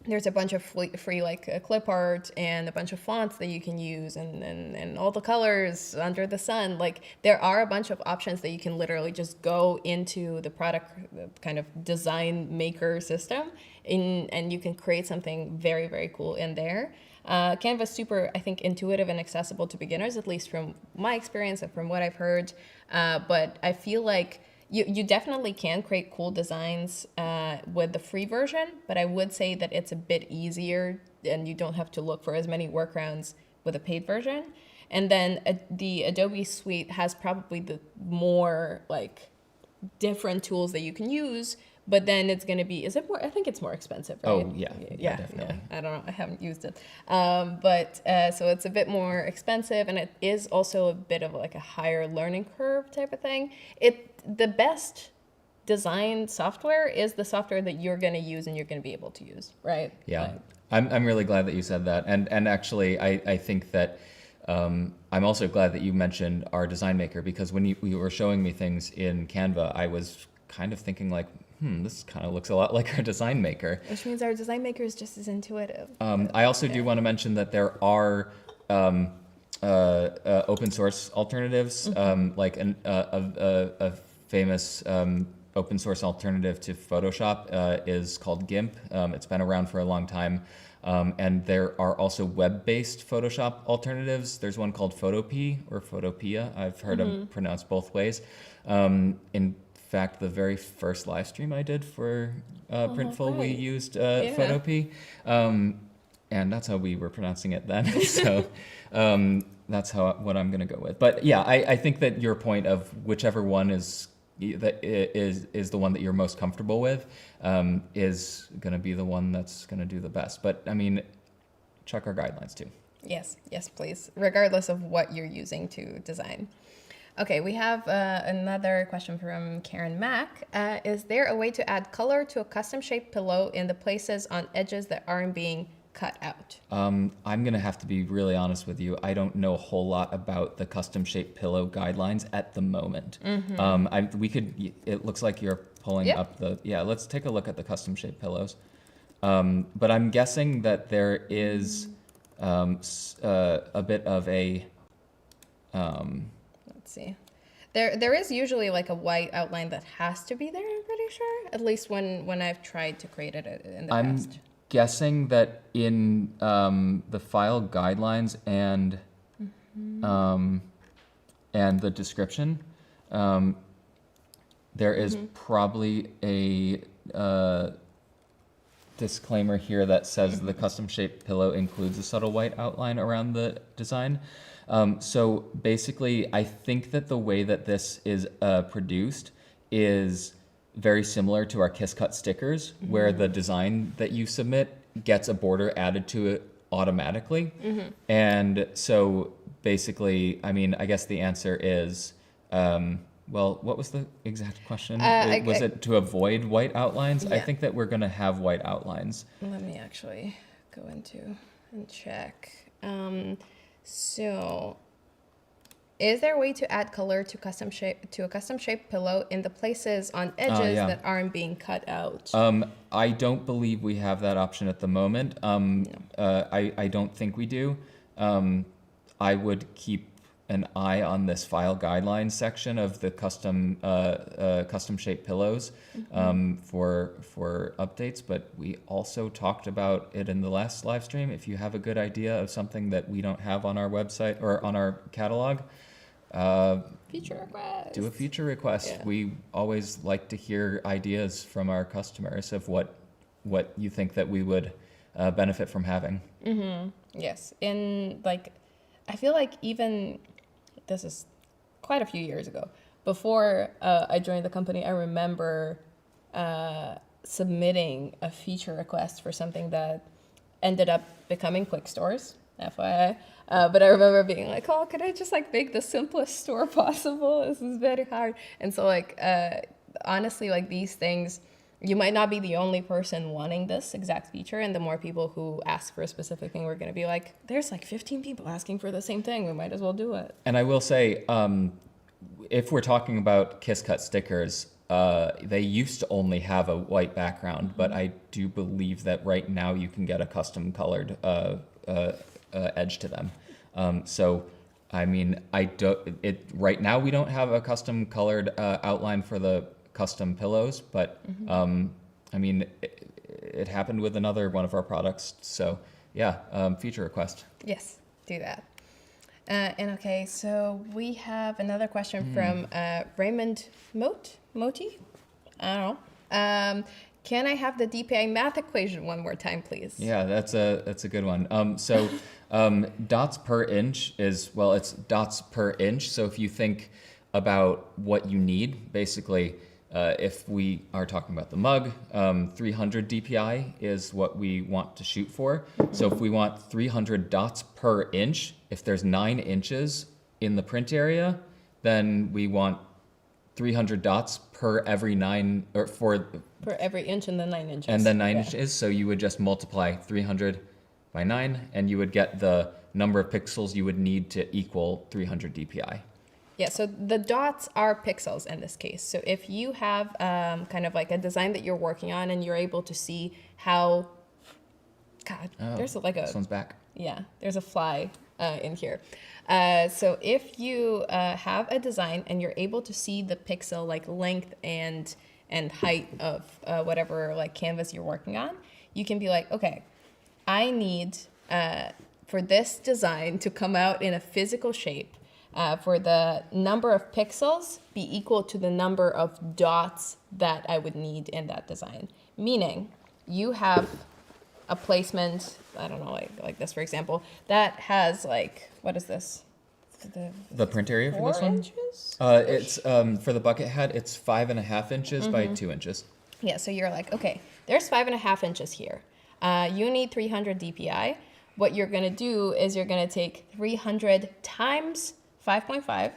There's a bunch of free like clip art and a bunch of fonts that you can use, and all the colors under the sun. Like, there are a bunch of options that you can literally just go into the product kind of design maker system and you can create something very, very cool in there. Canva's super, I think, intuitive and accessible to beginners, at least from my experience and from what I've heard. But I feel like you definitely can create cool designs with the free version, but I would say that it's a bit easier and you don't have to look for as many workarounds with a paid version. And then the Adobe suite has probably the more like different tools that you can use, but then it's going to be, is it more, I think it's more expensive, right? Oh, yeah, definitely. Yeah. I don't know, I haven't used it. But so it's a bit more expensive, and it is also a bit of like a higher learning curve type of thing. The best design software is the software that you're going to use and you're going to be able to use, right? Yeah, I'm really glad that you said that. And actually, I think that I'm also glad that you mentioned our design maker, because when you were showing me things in Canva, I was kind of thinking like, this kind of looks a lot like our design maker. Which means our design maker is just as intuitive. I also do want to mention that there are open source alternatives, like a famous open source alternative to Photoshop is called GIMP. It's been around for a long time. And there are also web-based Photoshop alternatives. There's one called Photopea or Photopea. I've heard them pronounced both ways. In fact, the very first live stream I did for Printful, we used Photopea. And that's how we were pronouncing it then. So that's what I'm going to go with. But yeah, I think that your point of whichever one is the one that you're most comfortable with is going to be the one that's going to do the best. But I mean, check our guidelines too. Yes, please, regardless of what you're using to design. Okay, we have another question from Karen Mack. Is there a way to add color to a custom-shaped pillow in the places on edges that aren't being cut out? I'm going to have to be really honest with you. I don't know a whole lot about the custom-shaped pillow guidelines at the moment. It looks like you're pulling up let's take a look at the custom-shaped pillows. But I'm guessing that there is a bit of a... Let's see. There is usually like a white outline that has to be there, I'm pretty sure. At least when I've tried to create it in the past. Guessing that in the file guidelines and the description, there is probably a disclaimer here that says the custom-shaped pillow includes a subtle white outline around the design. So basically, I think that the way that this is produced is very similar to our Kiss Cut stickers, where the design that you submit gets a border added to it automatically. And so basically, I mean, I guess the answer is, well, what was the exact question? Was it to avoid white outlines? Yeah. I think that we're going to have white outlines. Let me actually go into and check. So, is there a way to add color to a custom-shaped pillow in the places on edges that aren't being cut out? I don't believe we have that option at the moment. No. I don't think we do. I would keep an eye on this file guidelines section of the custom shaped pillows for updates. But we also talked about it in the last live stream. If you have a good idea of something that we don't have on our website or on our catalog, Feature request. do a feature request. Yeah. We always like to hear ideas from our customers of what you think that we would benefit from having. Yes. In like, I feel like even this is quite a few years ago. Before I joined the company, I remember submitting a feature request for something that ended up becoming quick stores, FYI. But I remember being like, oh, could I just like make the simplest store possible? This is very hard. And so like, honestly, like these things, you might not be the only person wanting this exact feature. And the more people who ask for a specific thing, we're going to be like, there's like 15 people asking for the same thing. We might as well do it. And I will say, if we're talking about Kiss Cut stickers, they used to only have a white background, but I do believe that right now you can get a custom colored edge to them. So, I mean, right now we don't have a custom colored outline for the custom pillows, but I mean, it happened with another one of our products. So yeah, feature request. Yes, do that. And okay, so we have another question from Raymond Moti? I don't know. Can I have the DPI math equation one more time, please? Yeah, that's a good one. So dots per inch it's dots per inch. So if you think about what you need, basically, if we are talking about the mug, 300 DPI is what we want to shoot for. So if we want 300 dots per inch, if there's 9 inches in the print area, then we want 300 dots per every 9, or per every inch and then 9 inches. And then 9 inches. So you would just multiply 300 by 9, and you would get the number of pixels you would need to equal 300 DPI. Yeah, so the dots are pixels in this case. So if you have kind of like a design that you're working on and you're able to see how, there's like a... This one's back. Yeah, there's a fly in here. So if you have a design and you're able to see the pixel like length and height of whatever like canvas you're working on, you can be like, okay, I need for this design to come out in a physical shape, for the number of pixels be equal to the number of dots that I would need in that design. Meaning you have a placement, I don't know, like this, for example, that has like, what is this? The print area for this one? 4 inches? It's for the bucket hat, it's 5.5 inches by 2 inches. Yeah, so you're like, okay, there's 5.5 inches here. You need 300 DPI. What you're gonna do is you're gonna take 300 times 5.5,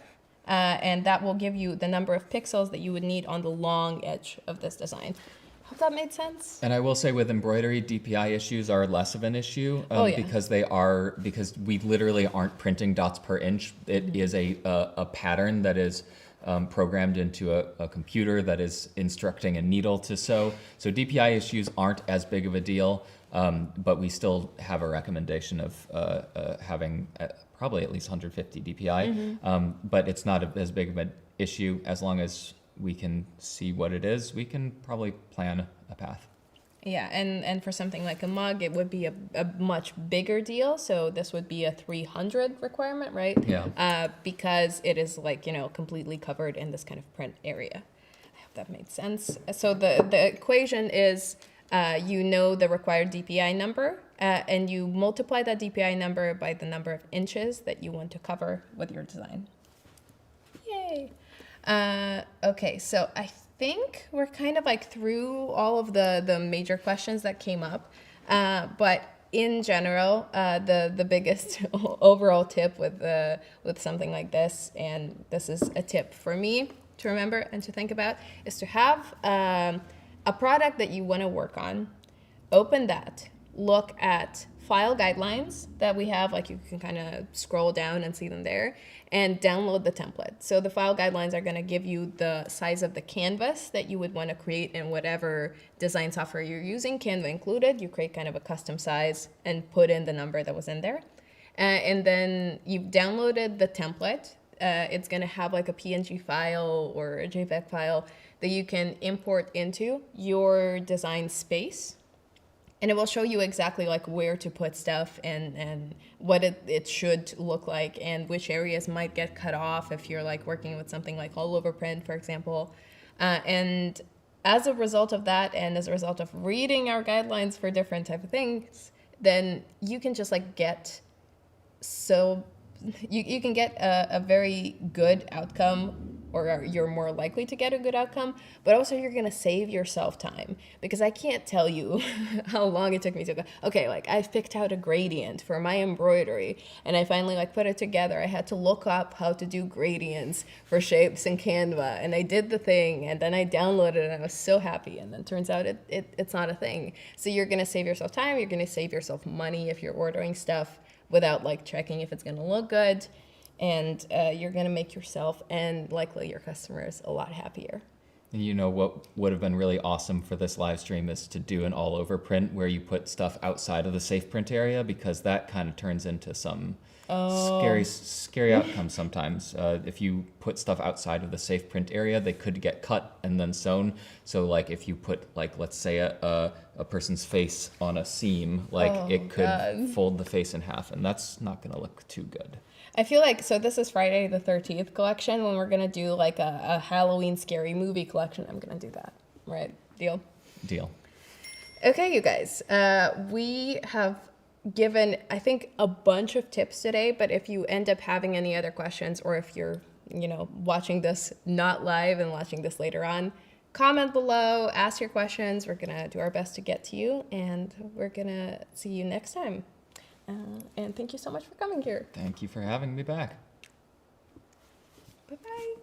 and that will give you the number of pixels that you would need on the long edge of this design. Hope that made sense. And I will say with embroidery, DPI issues are less of an issue because we literally aren't printing dots per inch. It is a pattern that is programmed into a computer that is instructing a needle to sew. So DPI issues aren't as big of a deal, but we still have a recommendation of having probably at least 150 DPI. But it's not as big of an issue as long as we can see what it is. We can probably plan a path. Yeah, and for something like a mug, it would be a much bigger deal. So this would be a 300 requirement, right? Yeah. Because it is like, completely covered in this kind of print area. I hope that made sense. So the equation is, the required DPI number, and you multiply that DPI number by the number of inches that you want to cover with your design. Yay. Okay, so I think we're kind of like through all of the major questions that came up, but in general, the biggest overall tip with something like this, and this is a tip for me to remember and to think about, is to have a product that you want to work on. Open that, look at file guidelines that we have, like you can kind of scroll down and see them there, and download the template. So the file guidelines are going to give you the size of the canvas that you would want to create in whatever design software you're using, Canva included. You create kind of a custom size and put in the number that was in there. And then you've downloaded the template. It's going to have like a PNG file or a JPEG file that you can import into your design space. And it will show you exactly like where to put stuff and what it should look like and which areas might get cut off if you're like working with something like all over print, for example. And as a result of that, and as a result of reading our guidelines for different type of things, then you can just like get so you can get a very good outcome, or you're more likely to get a good outcome, but also you're going to save yourself time, because I can't tell you how long it took me to go, okay, like I've picked out a gradient for my embroidery and I finally like put it together. I had to look up how to do gradients for shapes in Canva, and I did the thing, and then I downloaded it and I was so happy, and then turns out it's not a thing. So you're going to save yourself time, you're going to save yourself money if you're ordering stuff without like checking if it's going to look good, and you're going to make yourself and likely your customers a lot happier. You know what would have been really awesome for this live stream is to do an all over print where you put stuff outside of the safe print area, because that kind of turns into some scary outcomes sometimes. If you put stuff outside of the safe print area, they could get cut and then sewn. So like if you put like, let's say a person's face on a seam, like it could fold the face in half, and that's not going to look too good. I feel like, so this is Friday the 13th collection. When we're going to do like a Halloween scary movie collection, I'm going to do that. Right? Deal? Deal. Okay, you guys. We have given, I think, a bunch of tips today, but if you end up having any other questions, or if you're, watching this not live and watching this later on, comment below, ask your questions. We're going to do our best to get to you, and we're going to see you next time. And thank you so much for coming here. Thank you for having me back. Bye-bye.